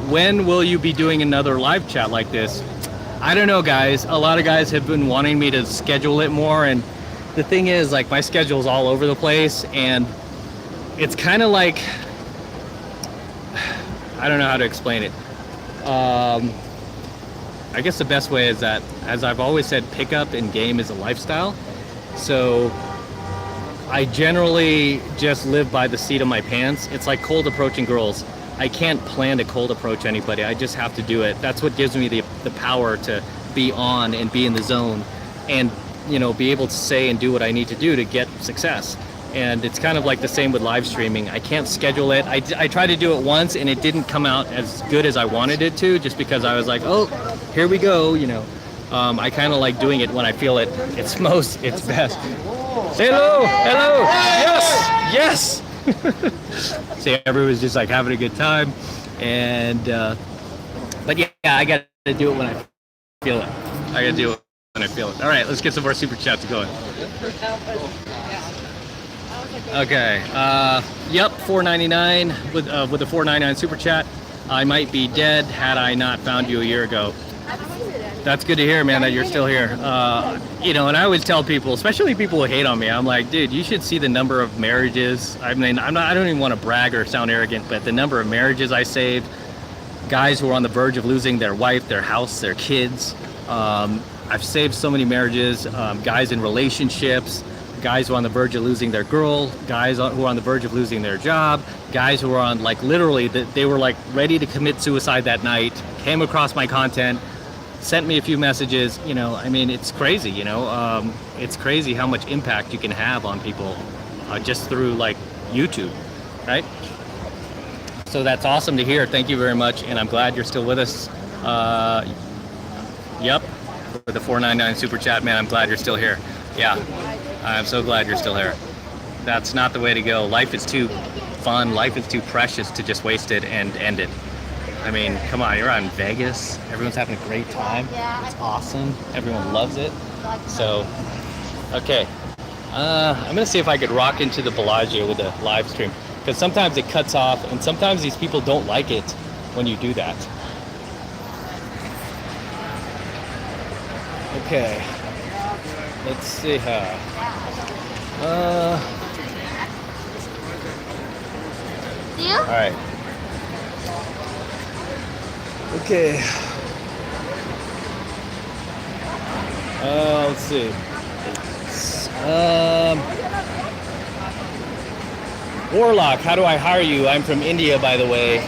A: when will you be doing another live chat like this? I don't know, guys. A lot of guys have been wanting me to schedule it more, and the thing is, my schedule's all over the place, and it's kind of like, I don't know how to explain it. I guess the best way is that, as I've always said, pickup in game is a lifestyle. So I generally just live by the seat of my pants. It's like cold approaching girls. I can't plan to cold approach anybody. I just have to do it. That's what gives me the power to be on and be in the zone, and be able to say and do what I need to do to get success. And it's kind of like the same with live streaming. I can't schedule it. I tried to do it once and it didn't come out as good as I wanted it to, just because I was like, oh, here we go, I kind of like doing it when I feel it's best. Say hello, hello, yes. See, everyone's just having a good time, and but yeah, I gotta do it when I feel it. All right, let's get some more super chats going. Okay. Yep. $4.99 with the $4.99 super chat. I might be dead had I not found you a year ago. That's good to hear, man, that you're still here. You know, and I always tell people, especially people who hate on me, I'm like, dude, you should see the number of marriages. I mean, I don't even want to brag or sound arrogant, but the number of marriages I saved, guys who are on the verge of losing their wife, their house, their kids. I've saved so many marriages, guys in relationships, guys who are on the verge of losing their girl, guys who are on the verge of losing their job, guys who are on, like, literally, they were like ready to commit suicide that night, came across my content, sent me a few messages. You know, I mean, it's crazy, you know, it's crazy how much impact you can have on people just through, like, YouTube, right? So that's awesome to hear. Thank you very much, and I'm glad you're still with us. Yep, for the $4.99 super chat, man, I'm glad you're still here. Yeah, I'm so glad you're still here. That's not the way to go. Life is too fun, life is too precious to just waste it and end it. I mean, come on, you're out in Vegas. Everyone's having a great time. It's awesome. Everyone loves it. So, okay. I'm gonna see if I could rock into the Bellagio with a live stream, because sometimes it cuts off, and sometimes these people don't like it when you do that. Okay. Let's see how. All right. Okay. Let's see. Warlock, how do I hire you? I'm from India, by the way.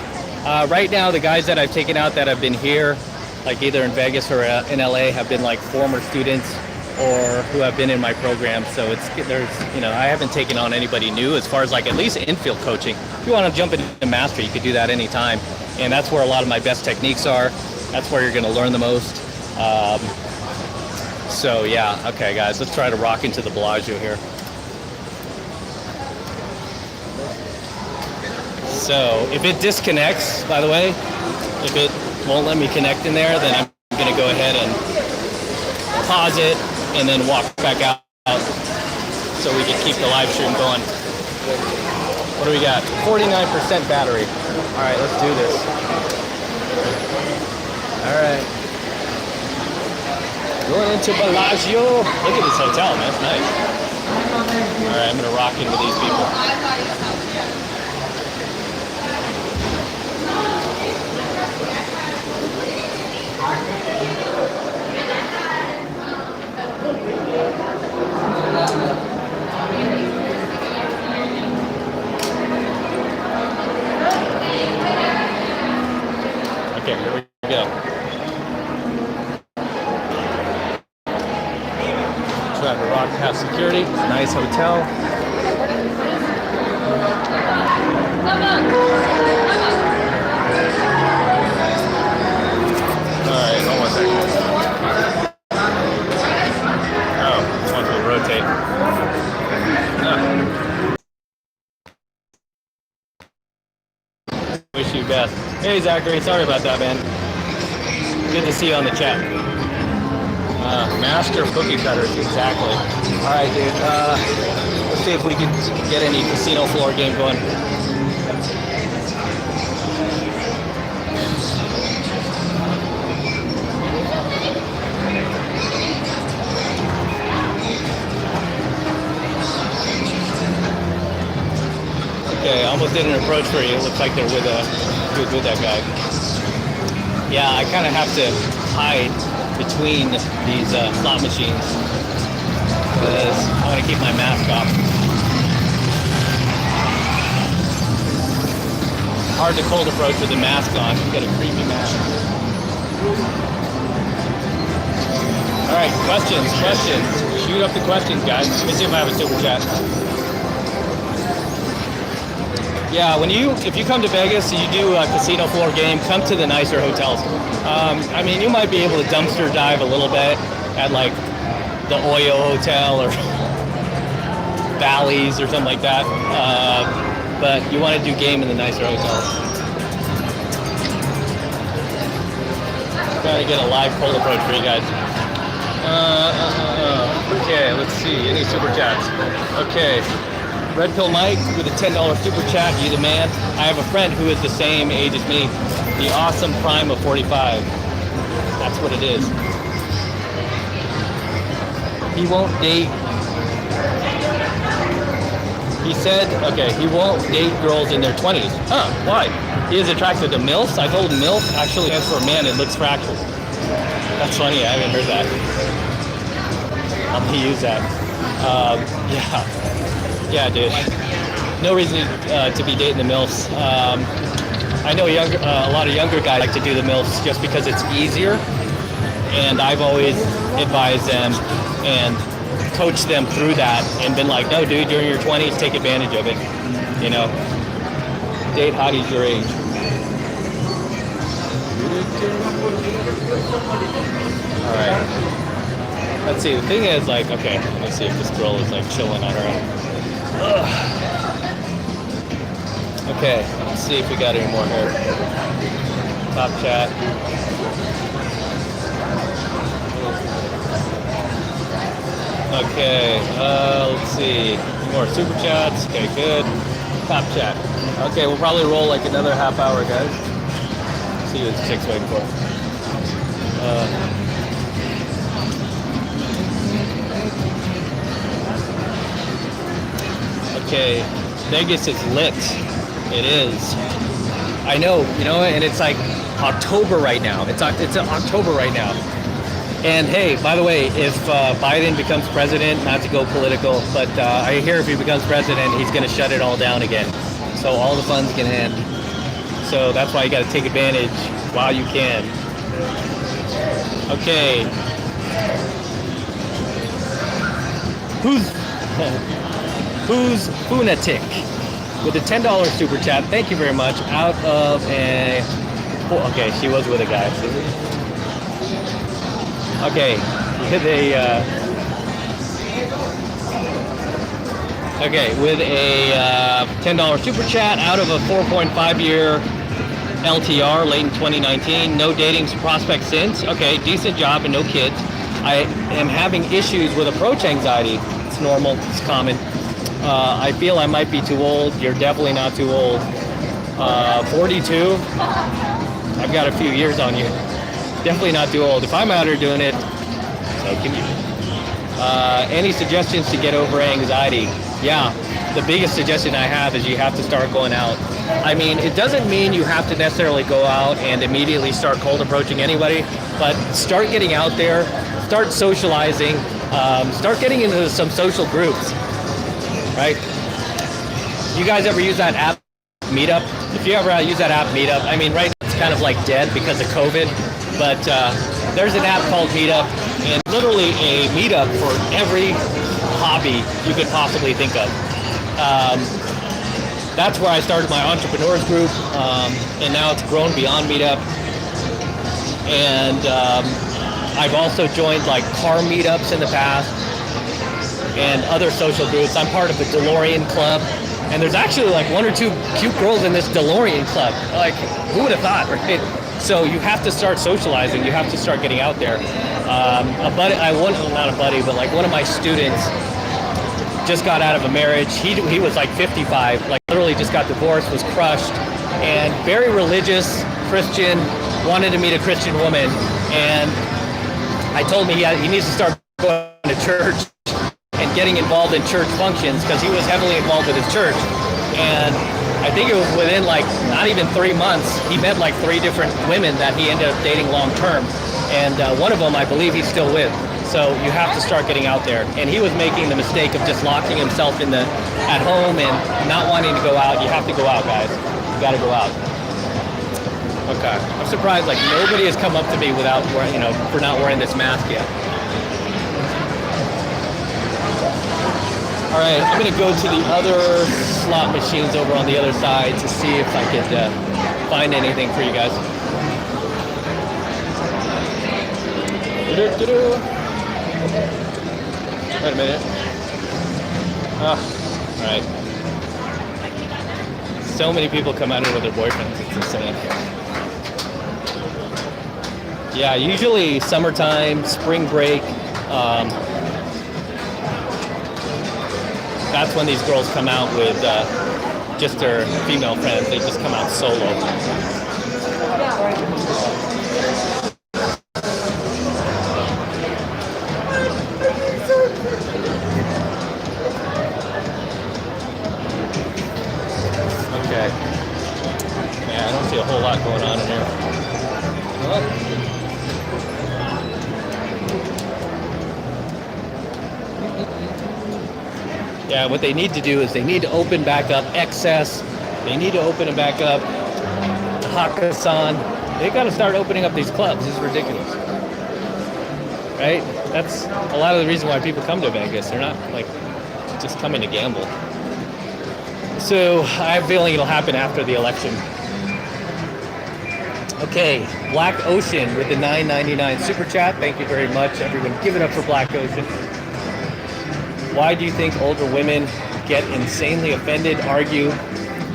A: Right now, the guys that I've taken out that have been here, like either in Vegas or in LA, have been like former students or who have been in my program. So there's, you know, I haven't taken on anybody new as far as like at least infield coaching. If you want to jump into mastery, you could do that anytime. And that's where a lot of my best techniques are. That's where you're going to learn the most. So yeah, okay guys, let's try to rock into the Bellagio here. So if it disconnects, by the way, if it won't let me connect in there, then I'm going to go ahead and pause it and then walk back out so we can keep the live stream going. What do we got? 49% battery. All right, let's do this. All right. Going into Bellagio. Look at this hotel, man. It's nice. All right, I'm going to rock in with these people. Okay, here we go. Try to rock past security. It's a nice hotel. Alright, hold on a second. Oh, this one will rotate. Wish you best. Hey Zachary, sorry about that, man. Good to see you on the chat. Master cookie cutters, exactly. All right, dude. Let's see if we can get any casino floor game going. Okay, I almost did an approach for you. It looks like they're with that guy. Yeah, I kind of have to hide between these slot machines because I want to keep my mask off. Hard to cold approach with the mask on. You got a creepy mask. All right, questions. Shoot up the questions, guys. Let me see if I have a super chat. Yeah, if you come to Vegas and you do a casino floor game, come to the nicer hotels. I mean, you might be able to dumpster dive a little bit at like the Oyo Hotel or Bally's or something like that. But you want to do game in the nicer hotels. Gotta get a live cold approach for you guys. Okay, let's see. Any super chats? Okay. Red Pill Mike with a $10 super chat. You the man. I have a friend who is the same age as me. The awesome prime of 45. That's what it is. He won't date. He said, okay, he won't date girls in their 20s. Huh, why? He is attracted to MILFs. I told him MILF actually stands for man and looks fractured. That's funny, I haven't heard that. I'm gonna use that. Yeah, dude. No reason to be dating the MILFs. I know a lot of younger guys like to do the MILFs just because it's easier. And I've always advised them and coached them through that and been like, no, dude, during your 20s, take advantage of it. You know, date hotties your age. All right. Let's see. The thing is, like, okay, let me see if this girl is like chilling on her own. Ugh. Okay, let's see if we got any more here. Top chat. Okay, let's see. More super chats. Okay, good. Top chat. Okay, we'll probably roll like another half hour, guys. See what this chick's waiting for. Okay, Vegas is lit. It is. I know, you know, and it's like October right now. It's October right now. And hey, by the way, if Biden becomes president, not to go political, but I hear if he becomes president, he's going to shut it all down again. So all the funds can end. So that's why you got to take advantage while you can. Okay. Who's Funatic with a $10 super chat? Thank you very much. Out of a... Oh, okay, she was with a guy. Okay, with a $10 super chat out of a 4.5 year LTR late in 2019. No dating prospects since. Okay, decent job and no kids. I am having issues with approach anxiety. It's normal, it's common. I feel I might be too old. You're definitely not too old. 42. I've got a few years on you. Definitely not too old. If I'm out here doing it, so can you. Any suggestions to get over anxiety? Yeah, the biggest suggestion I have is you have to start going out. I mean, it doesn't mean you have to necessarily go out and immediately start cold approaching anybody, but start getting out there, start socializing, start getting into some social groups, right? You guys ever use that app, Meetup? If you ever use that app, Meetup, I mean, right now it's kind of like dead because of COVID, but there's an app called Meetup, and literally a meetup for every hobby you could possibly think of. That's where I started my entrepreneurs group, and now it's grown beyond Meetup. And I've also joined like car meetups in the past and other social groups. I'm part of the DeLorean Club, and there's actually like one or two cute girls in this DeLorean Club. Like, who would have thought, right? So you have to start socializing. You have to start getting out there. Not a buddy, but like one of my students just got out of a marriage. He was like 55, like literally just got divorced, was crushed, and very religious Christian, wanted to meet a Christian woman. And I told him he needs to start going to church and getting involved in church functions because he was heavily involved with his church. And I think it was within like not even 3 months, he met like 3 different women that he ended up dating long term. And one of them I believe he's still with. So you have to start getting out there. And he was making the mistake of just locking himself at home and not wanting to go out. You have to go out, guys. You gotta go out. Okay. I'm surprised like nobody has come up to me without wearing, for not wearing this mask yet. All right, I'm gonna go to the other slot machines over on the other side to see if I could find anything for you guys. Wait a minute. All right. So many people come out here with their boyfriends. It's insane. Yeah, usually summertime, spring break. That's when these girls come out with just their female friends. They just come out solo. Okay. Yeah, I don't see a whole lot going on in here. Yeah, what they need to do is they need to open back up excess. They need to open it back up. Hakkasan. They got to start opening up these clubs. This is ridiculous. Right? That's a lot of the reason why people come to Vegas. They're not like just coming to gamble. So I have a feeling it'll happen after the election. Okay, Black Ocean with the $9.99 super chat. Thank you very much, everyone. Give it up for Black Ocean. Why do you think older women get insanely offended, argue,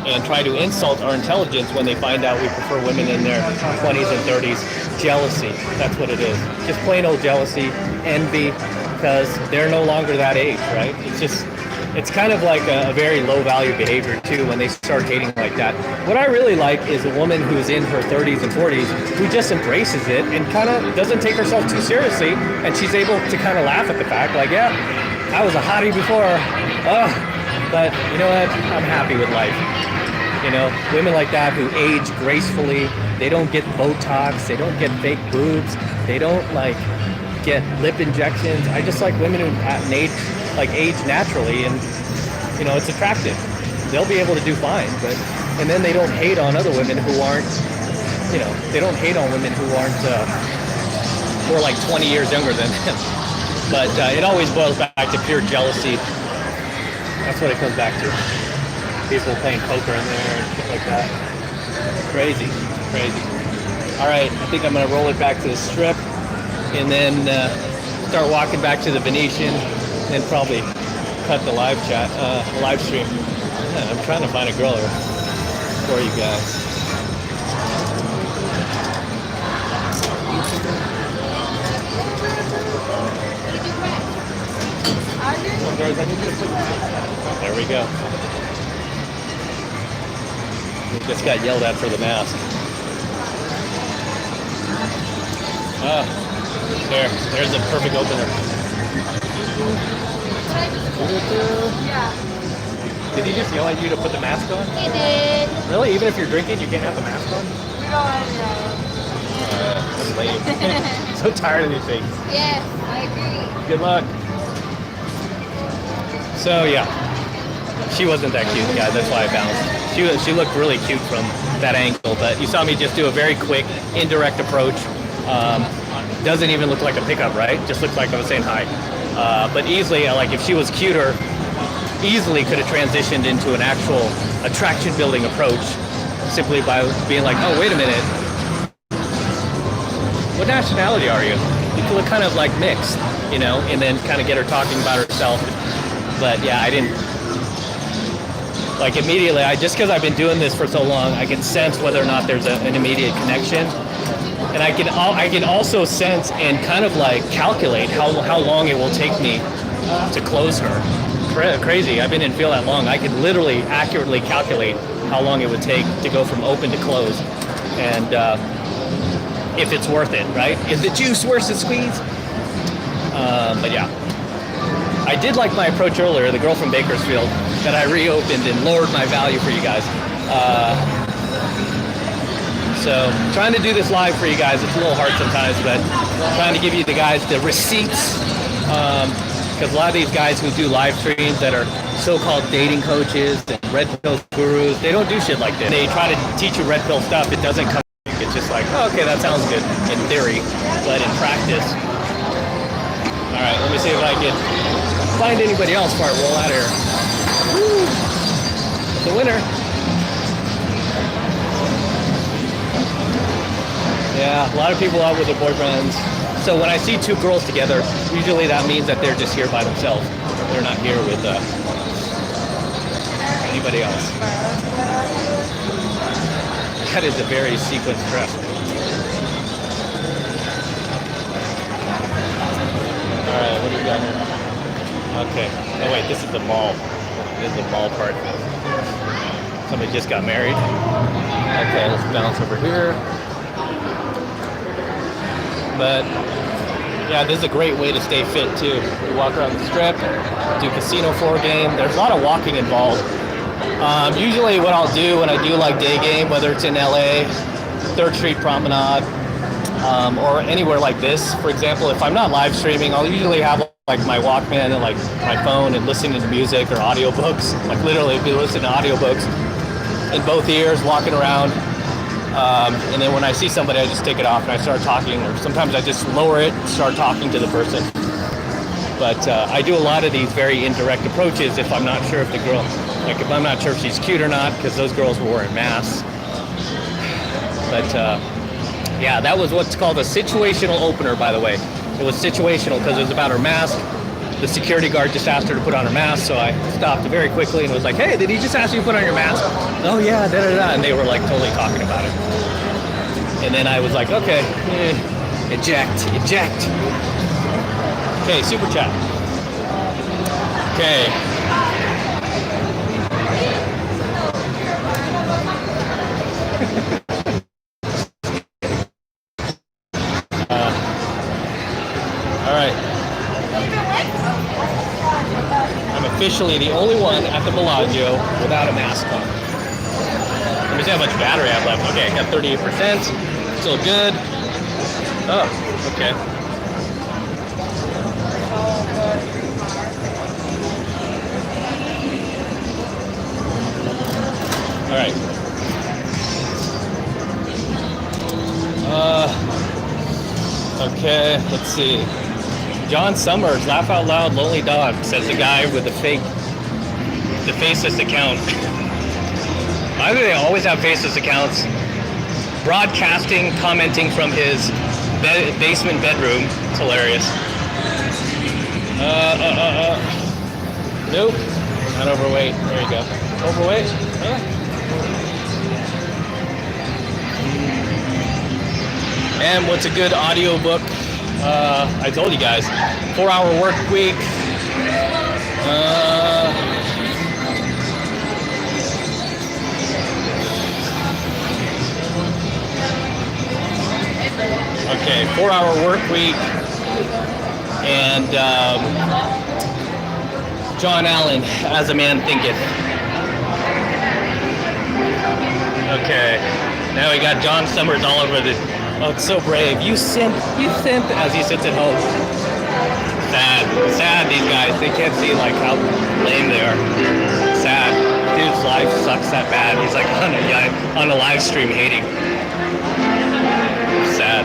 A: and try to insult our intelligence when they find out we prefer women in their 20s and 30s? Jealousy. That's what it is. Just plain old jealousy, envy, because they're no longer that age, right? It's kind of like a very low value behavior too when they start hating like that. What I really like is a woman who's in her 30s and 40s who just embraces it and kind of doesn't take herself too seriously, and she's able to kind of laugh at the fact like, yeah, I was a hottie before, but you know what, I'm happy with life. You know, women like that who age gracefully, they don't get Botox, they don't get fake boobs, they don't like get lip injections. I just like women who age naturally, and you know, it's attractive. They'll be able to do fine, and then they don't hate on other women who aren't, you know, they don't hate on women who aren't more like 20 years younger than them. But it always boils back to pure jealousy. That's what it comes back to. People playing poker in there and shit like that. Crazy. All right, I think I'm gonna roll it back to the strip, and then start walking back to the Venetian. And probably cut the live stream. Yeah, I'm trying to find a girl for you guys. There we go. We just got yelled at for the mask. There's a perfect opener.
B: Yeah.
A: Did he just yell at you to put the mask on?
B: He did.
A: Really? Even if you're drinking, you can't have the mask on?
B: We don't
A: That's lame. So tired of these things.
B: Yes, I agree.
A: Good luck. So yeah, she wasn't that cute, guys. That's why I bounced. She looked really cute from that angle, but you saw me just do a very quick, indirect approach. Doesn't even look like a pickup, right? Just looks like I was saying hi. But easily, like if she was cuter, easily could have transitioned into an actual attraction building approach simply by being like, oh, wait a minute. What nationality are you? You look kind of like mixed, you know, and then kind of get her talking about herself. But yeah, I didn't, like immediately, just because I've been doing this for so long, I can sense whether or not there's an immediate connection. And I can also sense and kind of like calculate how long it will take me to close her. Crazy. I've been in field that long. I could literally accurately calculate how long it would take to go from open to close, and if it's worth it, right? Is the juice worth the squeeze? But yeah, I did like my approach earlier. The girl from Bakersfield that I reopened and lowered my value for you guys. So trying to do this live for you guys, it's a little hard sometimes, but trying to give you the guys the receipts, because a lot of these guys who do live streams that are so-called dating coaches and red pill gurus, they don't do shit like this. They try to teach you red pill stuff. It doesn't come. It's just like, oh, okay, that sounds good in theory, but in practice. All right, let me see if I can find anybody else before I roll out of here. Woo! The winner. Yeah, a lot of people out with their boyfriends. So when I see two girls together, usually that means that they're just here by themselves. They're not here with anybody else. That is a very sequenced dress. All right, what do we got here? Okay. Oh wait, this is the mall. This is the mall part. Somebody just got married. Okay, let's bounce over here. But yeah, this is a great way to stay fit too. You walk around the strip, do casino floor game. There's a lot of walking involved. Usually what I'll do when I do like day game, whether it's in LA, 3rd Street Promenade, or anywhere like this, for example, if I'm not live streaming, I'll usually have like my Walkman and like my phone and listening to music or audiobooks. Like literally be listening to audiobooks in both ears, walking around. And then when I see somebody, I just take it off and I start talking, or sometimes I just lower it and start talking to the person. But I do a lot of these very indirect approaches if I'm not sure if the girl, like if I'm not sure if she's cute or not, because those girls were wearing masks. But yeah, that was what's called a situational opener, by the way. It was situational because it was about her mask. The security guard just asked her to put on her mask, so I stopped very quickly and was like, hey, did he just ask you to put on your mask? Oh yeah, da-da-da. And they were like totally talking about it. And then I was like, okay, eject. Okay, super chat. Okay. All right. I'm officially the only one at the Bellagio without a mask on. Let me see how much battery I have left. Okay, I got 38%. Still good. Oh, okay. All right. Okay, let's see. John Summers, laugh out loud, lonely dog, says the guy with the faceless account. Why do they always have faceless accounts? Broadcasting, commenting from his basement bedroom. It's hilarious. Nope, not overweight. There you go. Overweight? And what's a good audio book? I told you guys, 4-Hour Work Week. Okay, 4-Hour Work Week, and John Allen, As a Man Thinketh. Okay, now we got John Summers all over the. Oh, it's so brave. You simp, as he sits at home. Sad, these guys. They can't see, like, how lame they are. Sad. Dude's life sucks that bad. He's, like, on a live stream hating. Sad.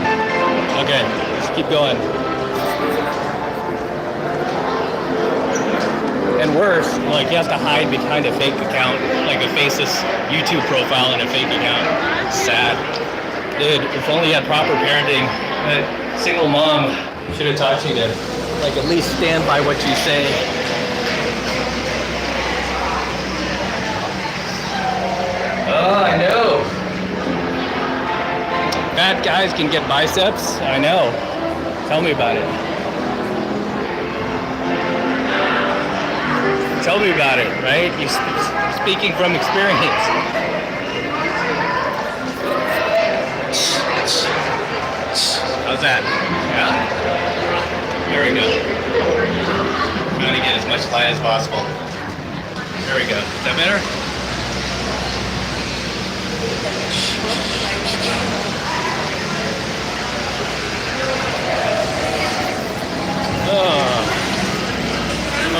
A: Okay, let's keep going. And worse, like, he has to hide behind a fake account, like a faceless YouTube profile and a fake account. Sad. Dude, if only you had proper parenting, a single mom should have taught you to, like, at least stand by what you say. Oh, I know. Fat guys can get biceps. I know. Tell me about it. Tell me about it, right? You're speaking from experience. How's that? Yeah? There we go. Trying to get as much light as possible. There we go. Is that better?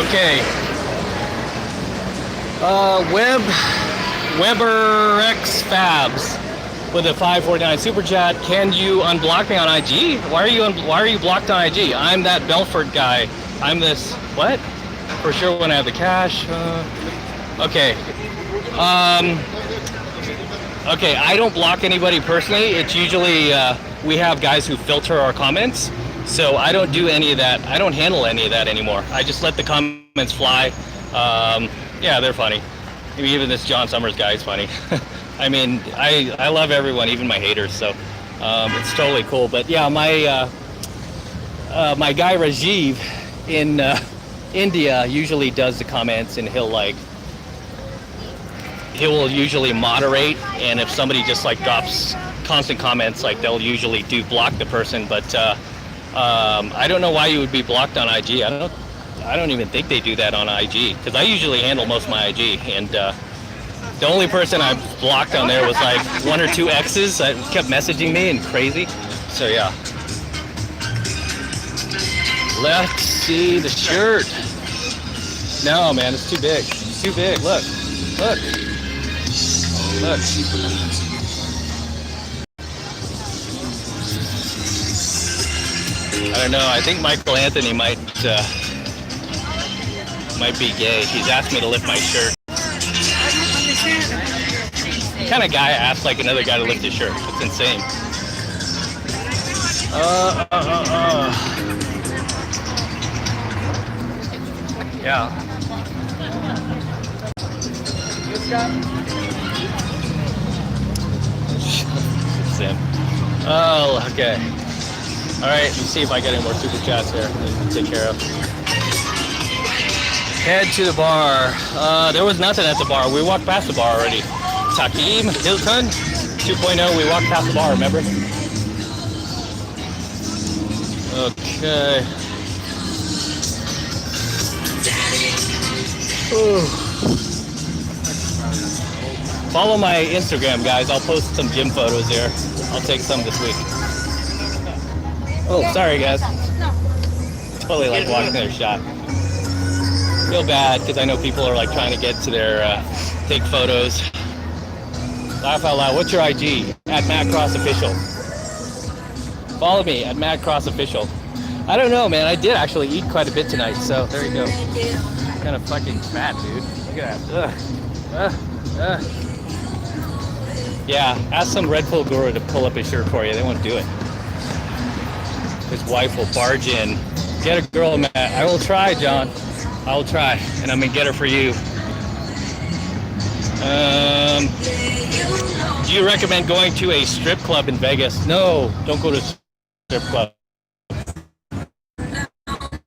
A: Okay. WeberX Fabs with a 549 super chat. Can you unblock me on IG? Why are you blocked on IG? I'm that Belfort guy. I'm this what? For sure when I have the cash. Okay. Okay, I don't block anybody personally. It's usually we have guys who filter our comments. So I don't do any of that. I don't handle any of that anymore. I just let the comments fly. Yeah, they're funny. Even this John Summers guy is funny. I mean, I love everyone, even my haters. So it's totally cool. But yeah, my guy Rajiv in India usually does the comments, and he'll like he will usually moderate, and if somebody just like drops constant comments, like they'll usually do block the person. But I don't know why you would be blocked on IG. I don't even think they do that on IG, because I usually handle most of my IG, and the only person I blocked on there was like 1 or 2 exes that kept messaging me and crazy. So yeah. Let's see the shirt. No, man, it's too big. It's too big. Look. Look. Look. I don't know. I think Michael Anthony might be gay. He's asked me to lift my shirt. What kind of guy asks like another guy to lift his shirt? It's insane. Yeah. Sim. Oh, okay. All right, let's see if I get any more super chats here to take care of. Head to the bar. There was nothing at the bar. We walked past the bar already. Takim Hilton 2.0. We walked past the bar, remember? Okay. Ooh. Follow my Instagram, guys. I'll post some gym photos there. I'll take some this week. Oh, sorry, guys. Totally like walking their shot. Feel bad because I know people are like trying to get to their take photos. Laugh out loud. What's your IG? At @MattCrossOfficial. Follow me at @MattCrossOfficial. I don't know, man. I did actually eat quite a bit tonight, so there you go. Kind of fucking fat, dude. Look at that. Yeah, ask some Red Bull guru to pull up his shirt for you. They won't do it. His wife will barge in. Get a girl, Matt. I will try, John. I will try, and I'm gonna get her for you. Do you recommend going to a strip club in Vegas? No, don't go to a strip club.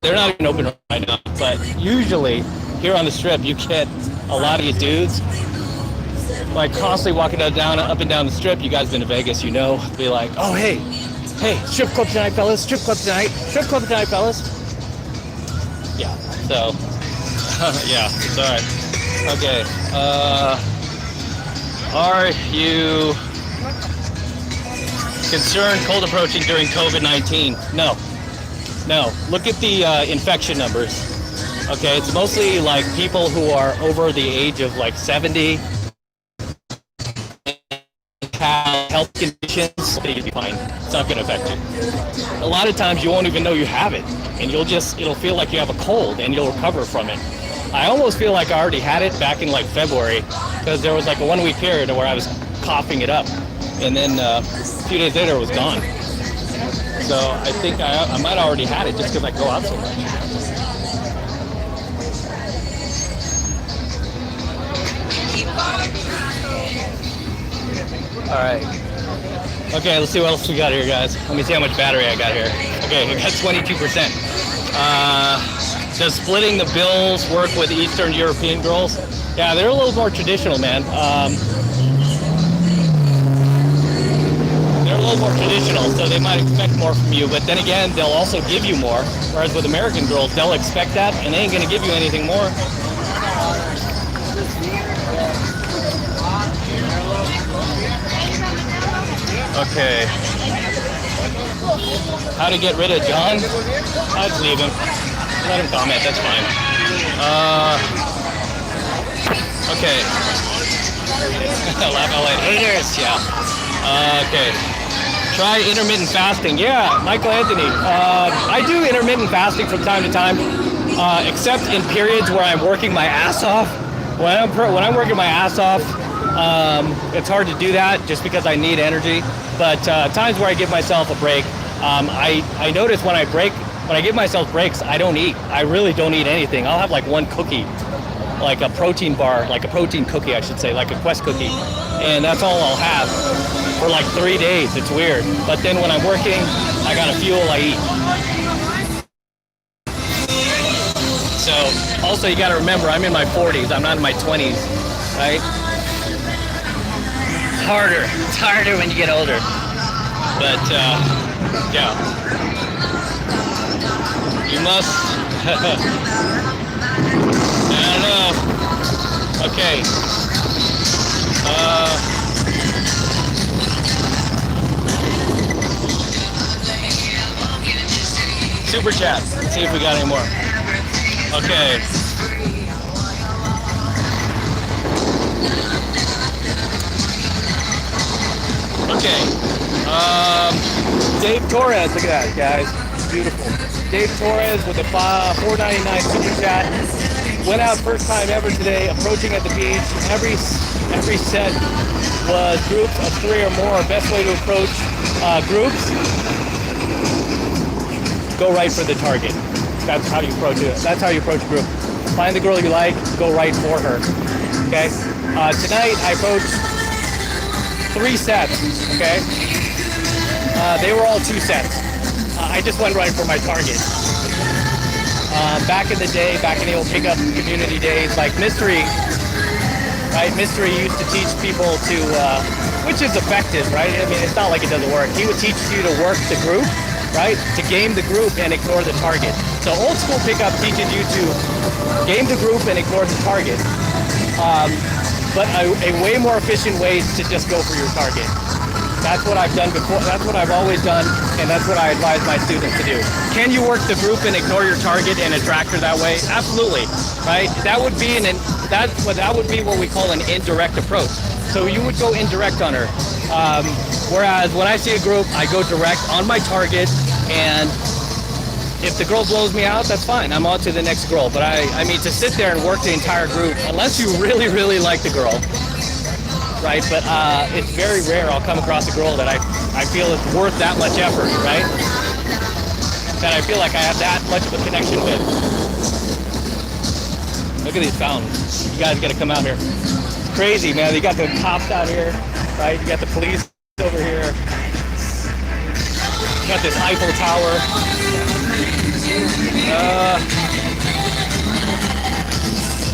A: They're not even open right now, but usually here on the strip, you get a lot of these dudes like constantly walking up and down the strip. You guys been to Vegas, you know, be like, oh, hey, strip club tonight, fellas, strip club tonight, fellas. Yeah, so, yeah, it's all right. Okay, are you concerned cold approaching during COVID-19? No. Look at the infection numbers. Okay, it's mostly like people who are over the age of like 70, have health conditions, you'll be fine. It's not going to affect you. A lot of times you won't even know you have it, and it'll feel like you have a cold, and you'll recover from it. I almost feel like I already had it back in like February, because there was like a 1-week period where I was coughing it up, and then a few days later it was gone. So I think I might have already had it just because I go out so much. All right. Okay, let's see what else we got here, guys. Let me see how much battery I got here. Okay, I got 22%. Does splitting the bills work with Eastern European girls? Yeah, they're a little more traditional, man. They're a little more traditional, so they might expect more from you, but then again, they'll also give you more. Whereas with American girls, they'll expect that, and they ain't gonna give you anything more. Okay. How to get rid of John? I'd leave him. Let him comment, that's fine. Okay. Laugh out loud. Haters, yeah. Okay. Try intermittent fasting. Yeah, Michael Anthony. I do intermittent fasting from time to time, except in periods where I'm working my ass off. When I'm working my ass off, it's hard to do that just because I need energy. But times where I give myself a break, I notice when I give myself breaks, I don't eat. I really don't eat anything. I'll have like one cookie, like a protein bar, like a protein cookie, I should say, like a Quest cookie. And that's all I'll have for like 3 days. It's weird. But then when I'm working, I gotta fuel, I eat. So also you gotta remember, I'm in my 40s. I'm not in my 20s, right? harder. It's harder when you get older. But yeah, you must. I don't know. Okay. Super chat. Let's see if we got any more. Okay. Okay. Dave Torres, look at that, guys. Beautiful. Dave Torres with a $4.99 super chat. Went out first time ever today, approaching at the beach. Every set was groups of 3 or more. Best way to approach groups, go right for the target. That's how you approach it. That's how you approach a group. Find the girl you like, go right for her. Okay? Tonight I approached 3 sets, okay? They were all 2 sets. I just went right for my target. Back in the day, back in the old pickup community days, like Mystery, right? Mystery used to teach people to, which is effective, right? I mean, it's not like it doesn't work. He would teach you to work the group, right? To game the group and ignore the target. So old school pickup teaches you to game the group and ignore the target. But a way more efficient way is to just go for your target. That's what I've done before. That's what I've always done, and that's what I advise my students to do. Can you work the group and ignore your target and attract her that way? Absolutely, right? That would be that would be what we call an indirect approach. So you would go indirect on her. Whereas when I see a group, I go direct on my target, and if the girl blows me out, that's fine. I'm on to the next girl. But I mean, to sit there and work the entire group, unless you really, really like the girl, right? But it's very rare I'll come across a girl that I feel is worth that much effort, right? That I feel like I have that much of a connection with. Look at these fountains. You guys gotta come out here. It's crazy, man. You got the cops out here, right? You got the police over here. You got this Eiffel Tower.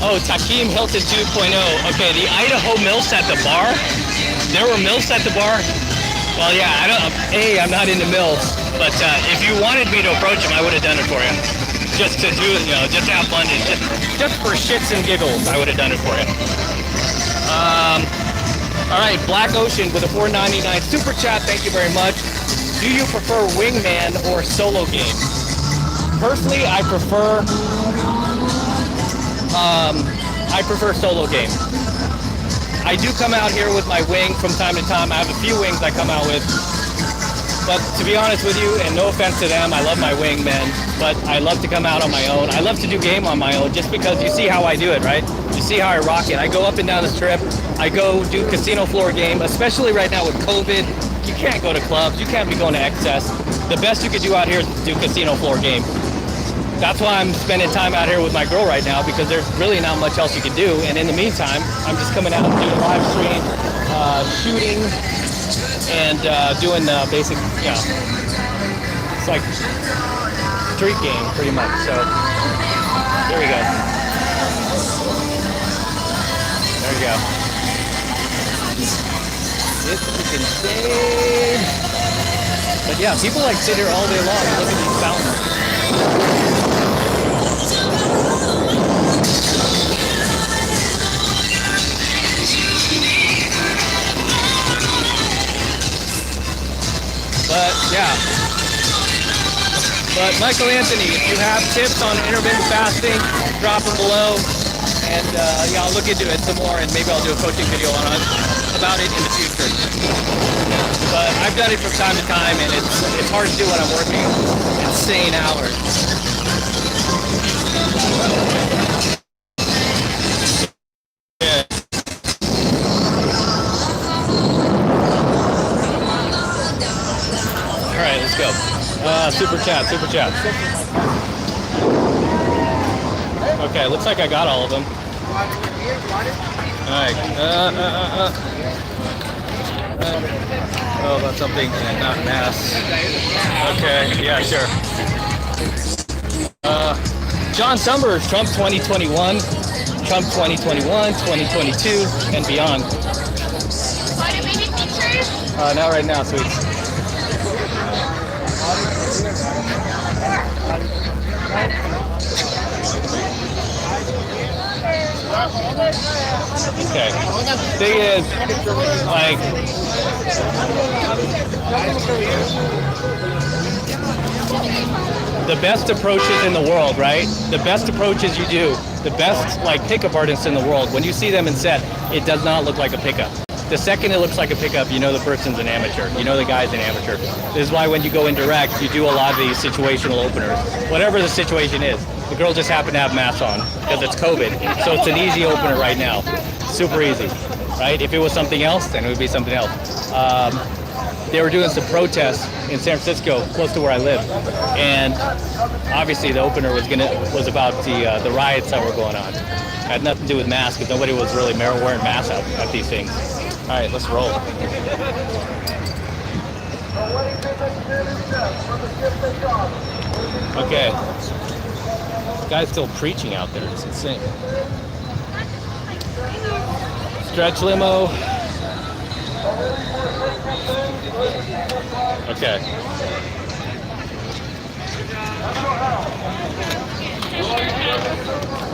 A: Oh, Takeem Hilton 2.0. Okay, the Idaho milfs at the bar. There were milfs at the bar. Well, yeah, I'm not into milfs, but if you wanted me to approach them, I would have done it for you. Just to do, just to have fun, and just for shits and giggles, I would have done it for you. All right, Black Ocean with a $4.99 super chat. Thank you very much. Do you prefer wingman or solo game? Personally, I prefer solo game. I do come out here with my wing from time to time. I have a few wings I come out with. But to be honest with you, and no offense to them, I love my wingmen, but I love to come out on my own. I love to do game on my own just because you see how I do it, right? You see how I rock it. I go up and down the strip. I go do casino floor game, especially right now with COVID. You can't go to clubs. You can't be going to excess. The best you could do out here is do casino floor game. That's why I'm spending time out here with my girl right now, because there's really not much else you can do. And in the meantime, I'm just coming out and doing live stream, shooting, and doing the basic, it's like street game pretty much. So there we go. There you go. This is insane. But yeah, people like sit here all day long and look at these fountains. But yeah. But Michael Anthony, if you have tips on intermittent fasting, drop them below. And yeah, I'll look into it some more, and maybe I'll do a coaching video about it in the future. But I've done it from time to time, and it's hard to do when I'm working insane hours. Yeah. All right, let's go. Super chat. Okay, looks like I got all of them. All right. Oh, about something not mass. Okay, yeah, sure. John Summers, Trump 2021, Trump 2021, 2022, and beyond. Not right now, sweets. Okay. Thing is, like, the best approaches in the world, right? The best approaches you do, the best like pickup artists in the world, when you see them in set, it does not look like a pickup. The second it looks like a pickup, you know the person's an amateur. You know the guy's an amateur. This is why when you go in direct, you do a lot of these situational openers. Whatever the situation is. The girl just happened to have masks on because it's COVID. So it's an easy opener right now. Super easy, right? If it was something else, then it would be something else. They were doing some protests in San Francisco, close to where I live. And obviously the opener was about the riots that were going on. It had nothing to do with masks because nobody was really wearing masks out at these things. All right, let's roll. Okay. This guy's still preaching out there. It's insane. Stretch limo. Okay.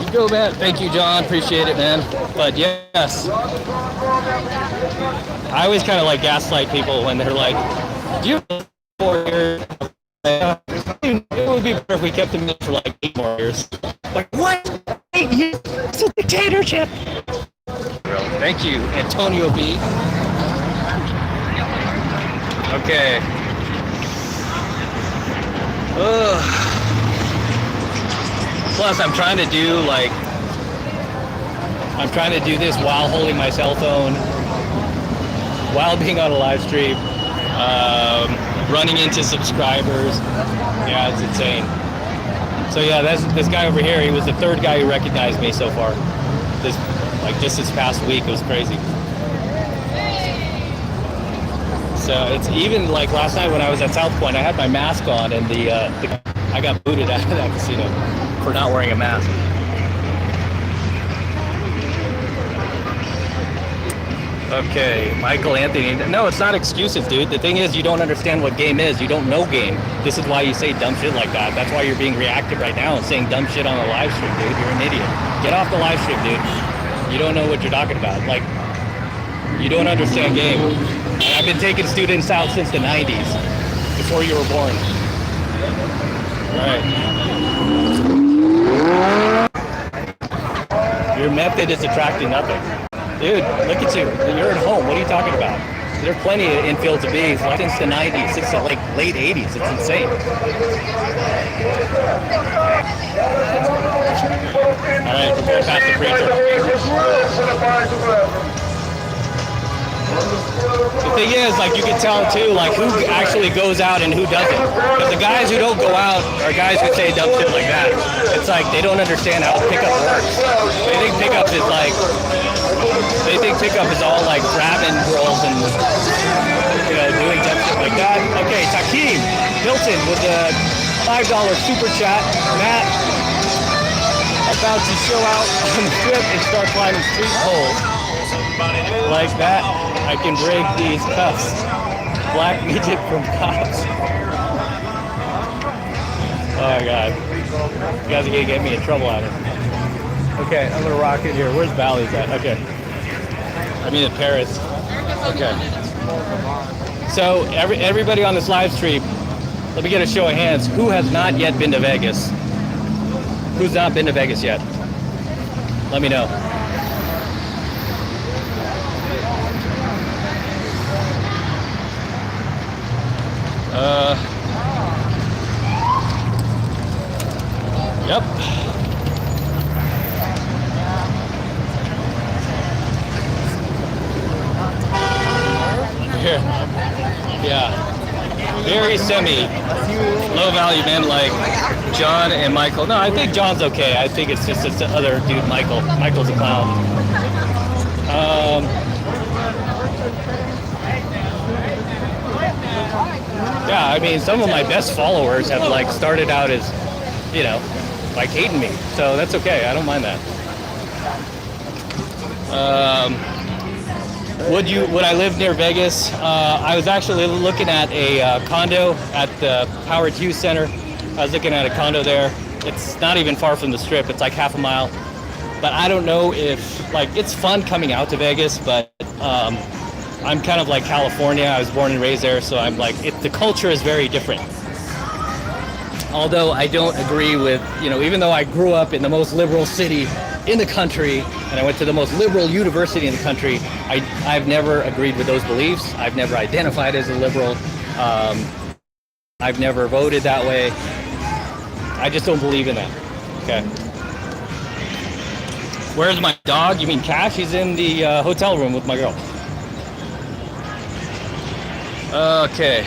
A: You go, man. Thank you, John. Appreciate it, man. But yes, I always kind of like gaslight people when they're like, "Do you have 4 years?" It would be better if we kept them in for like 8 more years. Like, what? 8 years? It's a dictatorship. Thank you, Antonio B. Okay. Ugh. Plus, I'm trying to do this while holding my cell phone, while being on a live stream, running into subscribers. Yeah, it's insane. So yeah, this guy over here, he was the 3rd guy who recognized me so far. Just this past week, it was crazy. So it's even like last night when I was at South Point, I had my mask on, and I got booted out of that casino for not wearing a mask. Okay, Michael Anthony. No, it's not excuses, dude. The thing is, you don't understand what game is. You don't know game. This is why you say dumb shit like that. That's why you're being reactive right now and saying dumb shit on the live stream, dude. You're an idiot. Get off the live stream, dude. You don't know what you're talking about. Like, you don't understand game. I've been taking students out since the 90s, before you were born. Right. Your method is attracting nothing. Dude, look at you. You're at home. What are you talking about? There are plenty of infields of bees since the 90s, since the late 80s. It's insane. All right, we're going past the preacher. The thing is, like, you can tell too, like, who actually goes out and who doesn't. Because the guys who don't go out are guys who say dumb shit like that. It's like they don't understand how pickup works. They think pickup is all like grabbing girls and, you know, doing dumb shit like that. Okay, Takeem Hilton with a $5 super chat. Matt, about to show out on the strip and start climbing street poles. Like that, I can break these cuffs. Black midget from cops. Oh my god. You guys are gonna get me in trouble out of it. Okay, I'm gonna rock it here. Where's Bally's at? Okay. I mean in Paris. Okay. So everybody on this live stream, let me get a show of hands. Who has not yet been to Vegas? Who's not been to Vegas yet? Let me know. Yep. Here. Yeah. Very low value men like John and Michael. No, I think John's okay. I think it's just this other dude, Michael. Michael's a clown. Yeah, I mean, some of my best followers have like started out as, you know, like hating me. So that's okay. I don't mind that. Would I live near Vegas? I was actually looking at a condo at the Howard Hughes Center. I was looking at a condo there. It's not even far from the Strip. It's like half a mile. But I don't know if, like, it's fun coming out to Vegas, but I'm kind of like California. I was born and raised there, so I'm like, the culture is very different. Although I don't agree with, even though I grew up in the most liberal city in the country, and I went to the most liberal university in the country, I've never agreed with those beliefs. I've never identified as a liberal. I've never voted that way. I just don't believe in that. Okay. Where's my dog? You mean Cash? He's in the hotel room with my girl. Okay.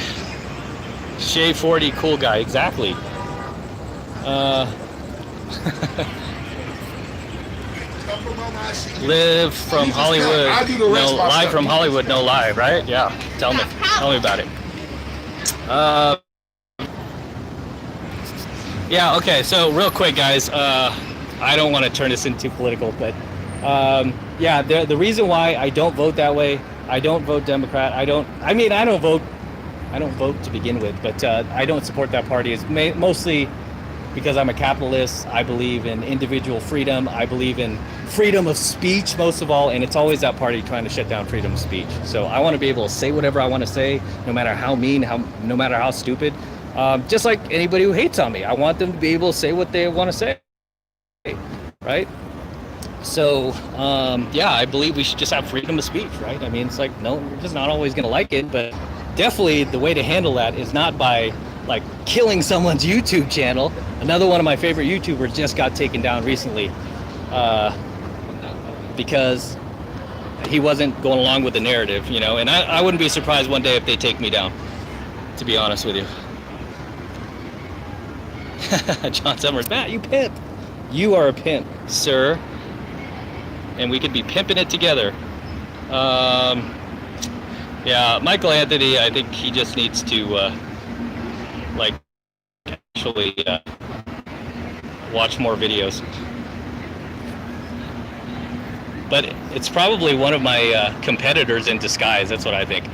A: Shea 40, cool guy. Exactly. Live from Hollywood. No, live from Hollywood, no live, right? Yeah. Tell me about it. Yeah. Okay. So real quick, guys. I don't want to turn this into political, but yeah. The reason why I don't vote that way, I don't vote Democrat. I don't vote to begin with, but I don't support that party. It's mostly because I'm a capitalist. I believe in individual freedom. I believe in freedom of speech most of all, and it's always that party trying to shut down freedom of speech. So I want to be able to say whatever I want to say, no matter how mean, no matter how stupid. Just like anybody who hates on me, I want them to be able to say what they want to say, right? So yeah, I believe we should just have freedom of speech, right? I mean, it's like, no, we're just not always going to like it, but definitely the way to handle that is not by like killing someone's YouTube channel. Another one of my favorite YouTubers just got taken down recently because he wasn't going along with the narrative, and I wouldn't be surprised one day if they take me down, to be honest with you. John Summers, Matt, you pimp. You are a pimp, sir. And we could be pimping it together. Yeah, Michael Anthony, I think he just needs to actually watch more videos. But it's probably one of my competitors in disguise. That's what I think.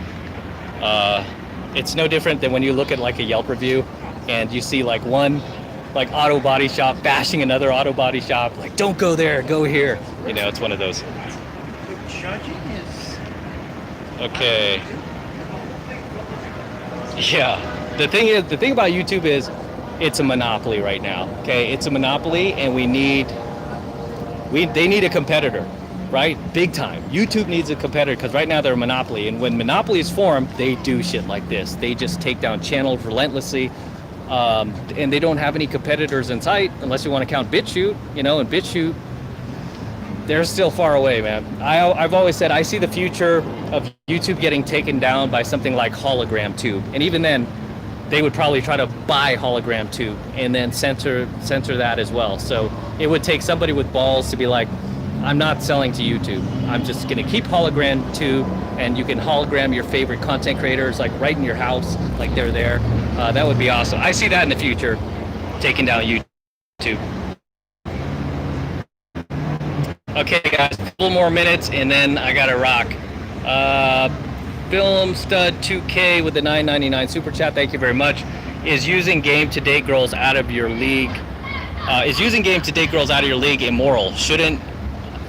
A: It's no different than when you look at like a Yelp review and you see like one like auto body shop bashing another auto body shop, like, don't go there, go here. It's one of those. Okay. Yeah. The thing about YouTube is it's a monopoly right now. Okay, it's a monopoly, and they need a competitor, right? Big time. YouTube needs a competitor because right now they're a monopoly, and when monopolies form, they do shit like this. They just take down channels relentlessly. And they don't have any competitors in sight unless you want to count BitChute, and BitChute, they're still far away, man. I've always said I see the future of YouTube getting taken down by something like Hologram Tube, and even then, they would probably try to buy Hologram Tube and then censor that as well. So it would take somebody with balls to be like, I'm not selling to YouTube. I'm just gonna keep Hologram Tube, and you can hologram your favorite content creators like right in your house, like they're there. That would be awesome. I see that in the future, taking down YouTube. Okay, guys, a couple more minutes, and then I gotta rock. Film Stud 2K with the $9.99 super chat. Thank you very much. Is using game to date girls out of your league? Is using game to date girls out of your league immoral? Shouldn't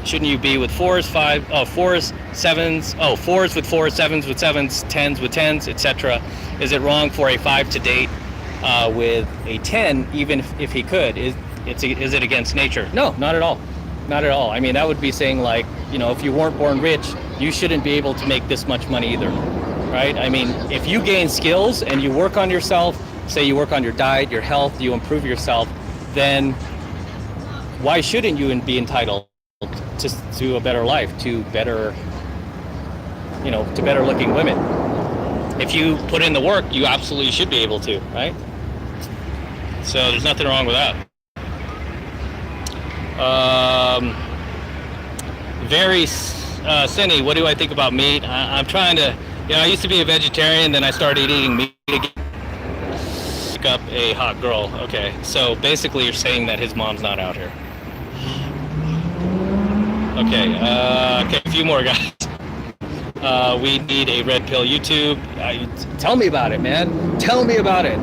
A: you be with fours with fours, sevens, 10s with 10s, etc.? Is it wrong for a 5 to date with a 10, even if he could? Is it against nature? No, not at all. Not at all. I mean, that would be saying like, if you weren't born rich, you shouldn't be able to make this much money either, right? I mean, if you gain skills and you work on yourself, say you work on your diet, your health, you improve yourself, then why shouldn't you be entitled to a better life, to better looking women? If you put in the work, you absolutely should be able to, right? So there's nothing wrong with that. Cindy, what do I think about meat? I'm trying to, I used to be a vegetarian, then I started eating meat again. Pick up a hot girl. Okay, so basically you're saying that his mom's not out here. Okay, a few more guys. We need a Red Pill YouTube. Tell me about it, man. Tell me about it.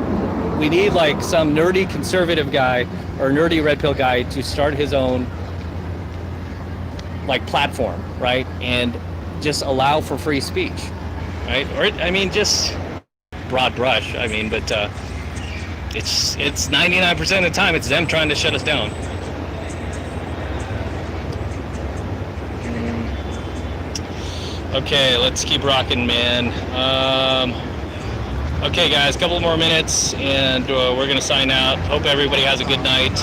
A: We need like some nerdy conservative guy or nerdy Red Pill guy to start his own like platform, right? And just allow for free speech, right? Or I mean, just broad brush. I mean, but it's 99% of the time it's them trying to shut us down. Okay, let's keep rocking, man. Okay, guys, a couple more minutes, and we're gonna sign out. Hope everybody has a good night.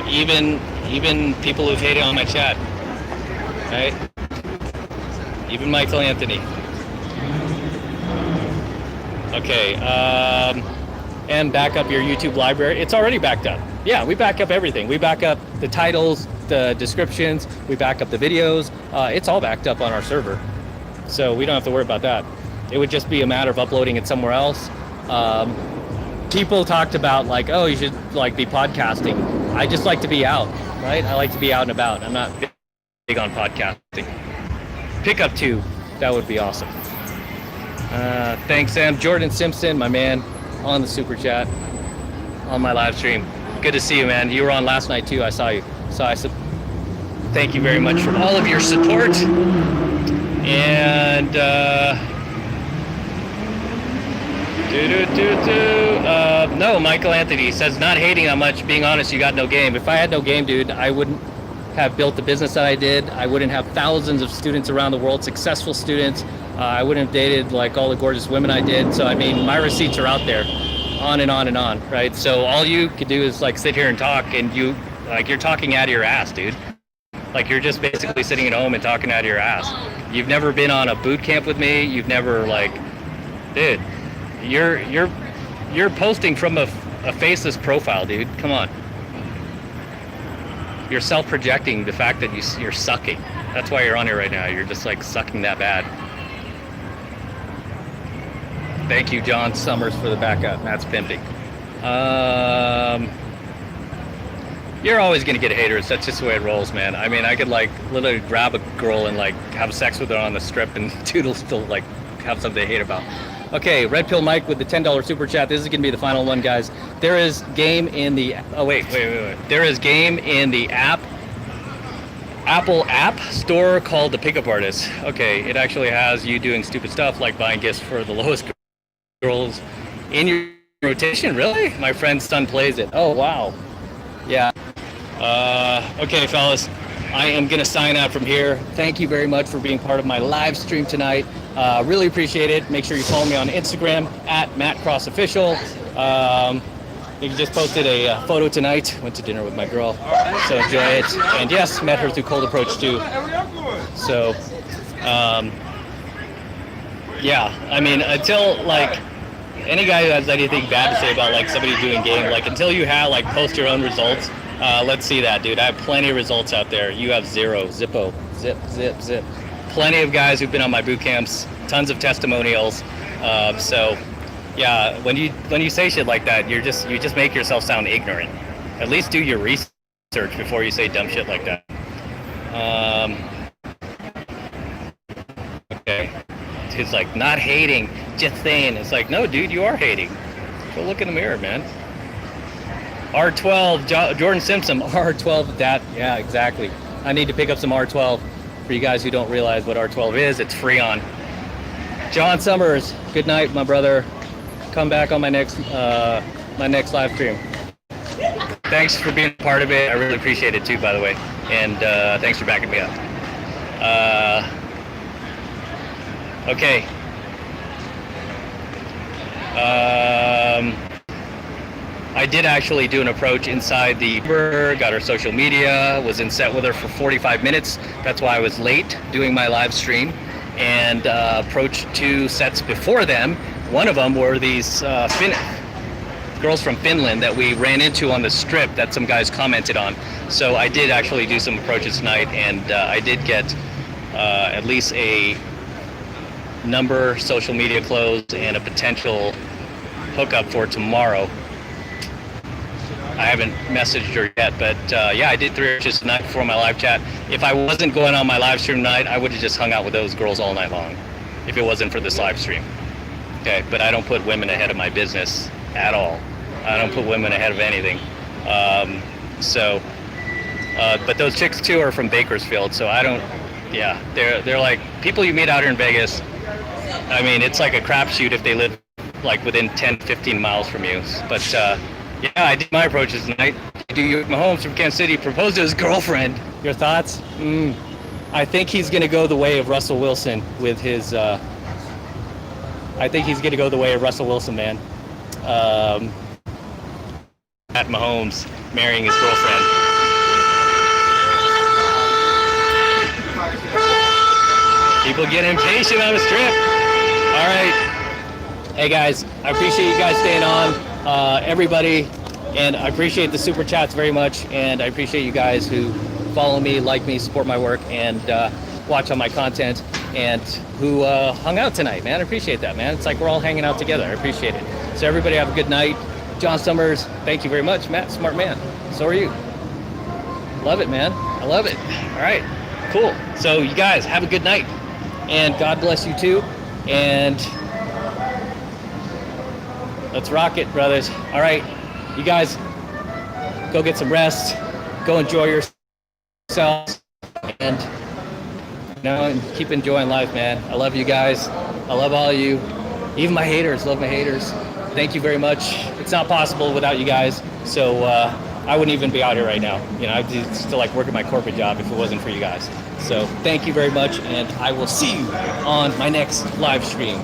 A: Even people who've hated on my chat, right? Even Michael Anthony. Okay, and back up your YouTube library. It's already backed up. Yeah, we back up everything. We back up the titles, the descriptions, we back up the videos. It's all backed up on our server, so we don't have to worry about that. It would just be a matter of uploading it somewhere else. People talked about like, oh, you should like be podcasting. I just like to be out, right? I like to be out and about. I'm not big on podcasting. Pick up 2, that would be awesome. Thanks, Sam. Jordan Simpson, my man, on the super chat, on my live stream. Good to see you, man. You were on last night too. I saw you. So thank you very much for all of your support. And no, Michael Anthony says not hating on much. Being honest, you got no game. If I had no game, dude, I wouldn't have built the business that I did. I wouldn't have thousands of students around the world, successful students. I wouldn't have dated like all the gorgeous women I did. So I mean, my receipts are out there, on and on and on, right? So all you could do is like sit here and talk, and you're talking out of your ass, dude. Like you're just basically sitting at home and talking out of your ass. You've never been on a boot camp with me. You've never like, dude, you're posting from a faceless profile, dude. Come on. You're self-projecting the fact that you're sucking. That's why you're on here right now. You're just like sucking that bad. Thank you, John Summers, for the backup. Matt's pimping. You're always gonna get haters. That's just the way it rolls, man. I mean, I could like literally grab a girl and like have sex with her on the strip, and dude will still like have something to hate about. Okay, Red Pill Mike with the $10 super chat. This is gonna be the final one, guys. There is game in the wait. There is game in the Apple App Store called the Pickup Artist. Okay, it actually has you doing stupid stuff like buying gifts for the lowest girls in your rotation. Really? My friend's son plays it. Oh wow. Yeah. Okay, fellas, I am gonna sign out from here. Thank you very much for being part of my live stream tonight. Really appreciate it. Make sure you follow me on Instagram at MattCrossOfficial. You just posted a photo tonight. Went to dinner with my girl, so enjoy it. And yes, met her through Cold Approach too. So, yeah, I mean, until like any guy who has anything bad to say about like somebody doing game, like until you have like post your own results, let's see that, dude. I have plenty of results out there. You have zero. Zippo. Zip. Plenty of guys who've been on my boot camps, tons of testimonials. So yeah, when you say shit like that, you just make yourself sound ignorant. At least do your research before you say dumb shit like that. Okay. It's like not hating, just saying. It's like, no, dude, you are hating. Go look in the mirror, man. R12, Jordan Simpson, R12, that, yeah, exactly. I need to pick up some R12 for you guys who don't realize what R12 is. It's Freon. John Summers, good night, my brother. Come back on my next live stream. Thanks for being a part of it. I really appreciate it too, by the way. And thanks for backing me up. Okay. I did actually do an approach inside the Uber, got her social media, was in set with her for 45 minutes. That's why I was late doing my live stream, and approached 2 sets before them. One of them were these girls from Finland that we ran into on the strip that some guys commented on. So I did actually do some approaches tonight, and I did get at least a number social media closed and a potential hookup for tomorrow. I haven't messaged her yet, but yeah, I did 3 arches tonight before my live chat. If I wasn't going on my live stream tonight, I would have just hung out with those girls all night long if it wasn't for this live stream. Okay, but I don't put women ahead of my business at all. I don't put women ahead of anything. But those chicks too are from Bakersfield, so I don't, yeah, they're like people you meet out here in Vegas. I mean, it's like a crapshoot if they live like within 10, 15 miles from you. But yeah, I did my approaches tonight. Mahomes from Kansas City proposed to his girlfriend. Your thoughts? I think he's going to go the way of Russell Wilson with his, I think he's going to go the way of Russell Wilson, man. At Mahomes marrying his girlfriend. People get impatient on the strip. All right. Hey guys, I appreciate you guys staying on, everybody, and I appreciate the super chats very much, and I appreciate you guys who follow me, like me, support my work, and watch on my content, and who hung out tonight, man. I appreciate that, man. It's like we're all hanging out together. I appreciate it. So everybody have a good night. John Summers, thank you very much. Matt, smart man. So are you. Love it, man. I love it. All right, cool. So you guys have a good night, and God bless you too, and let's rock it, brothers. All right, you guys, go get some rest. Go enjoy yourselves, and and keep enjoying life, man. I love you guys. I love all of you. Even my haters, love my haters. Thank you very much. It's not possible without you guys. So I wouldn't even be out here right now. You know, I'd still like working my corporate job if it wasn't for you guys. So thank you very much, and I will see you on my next live stream.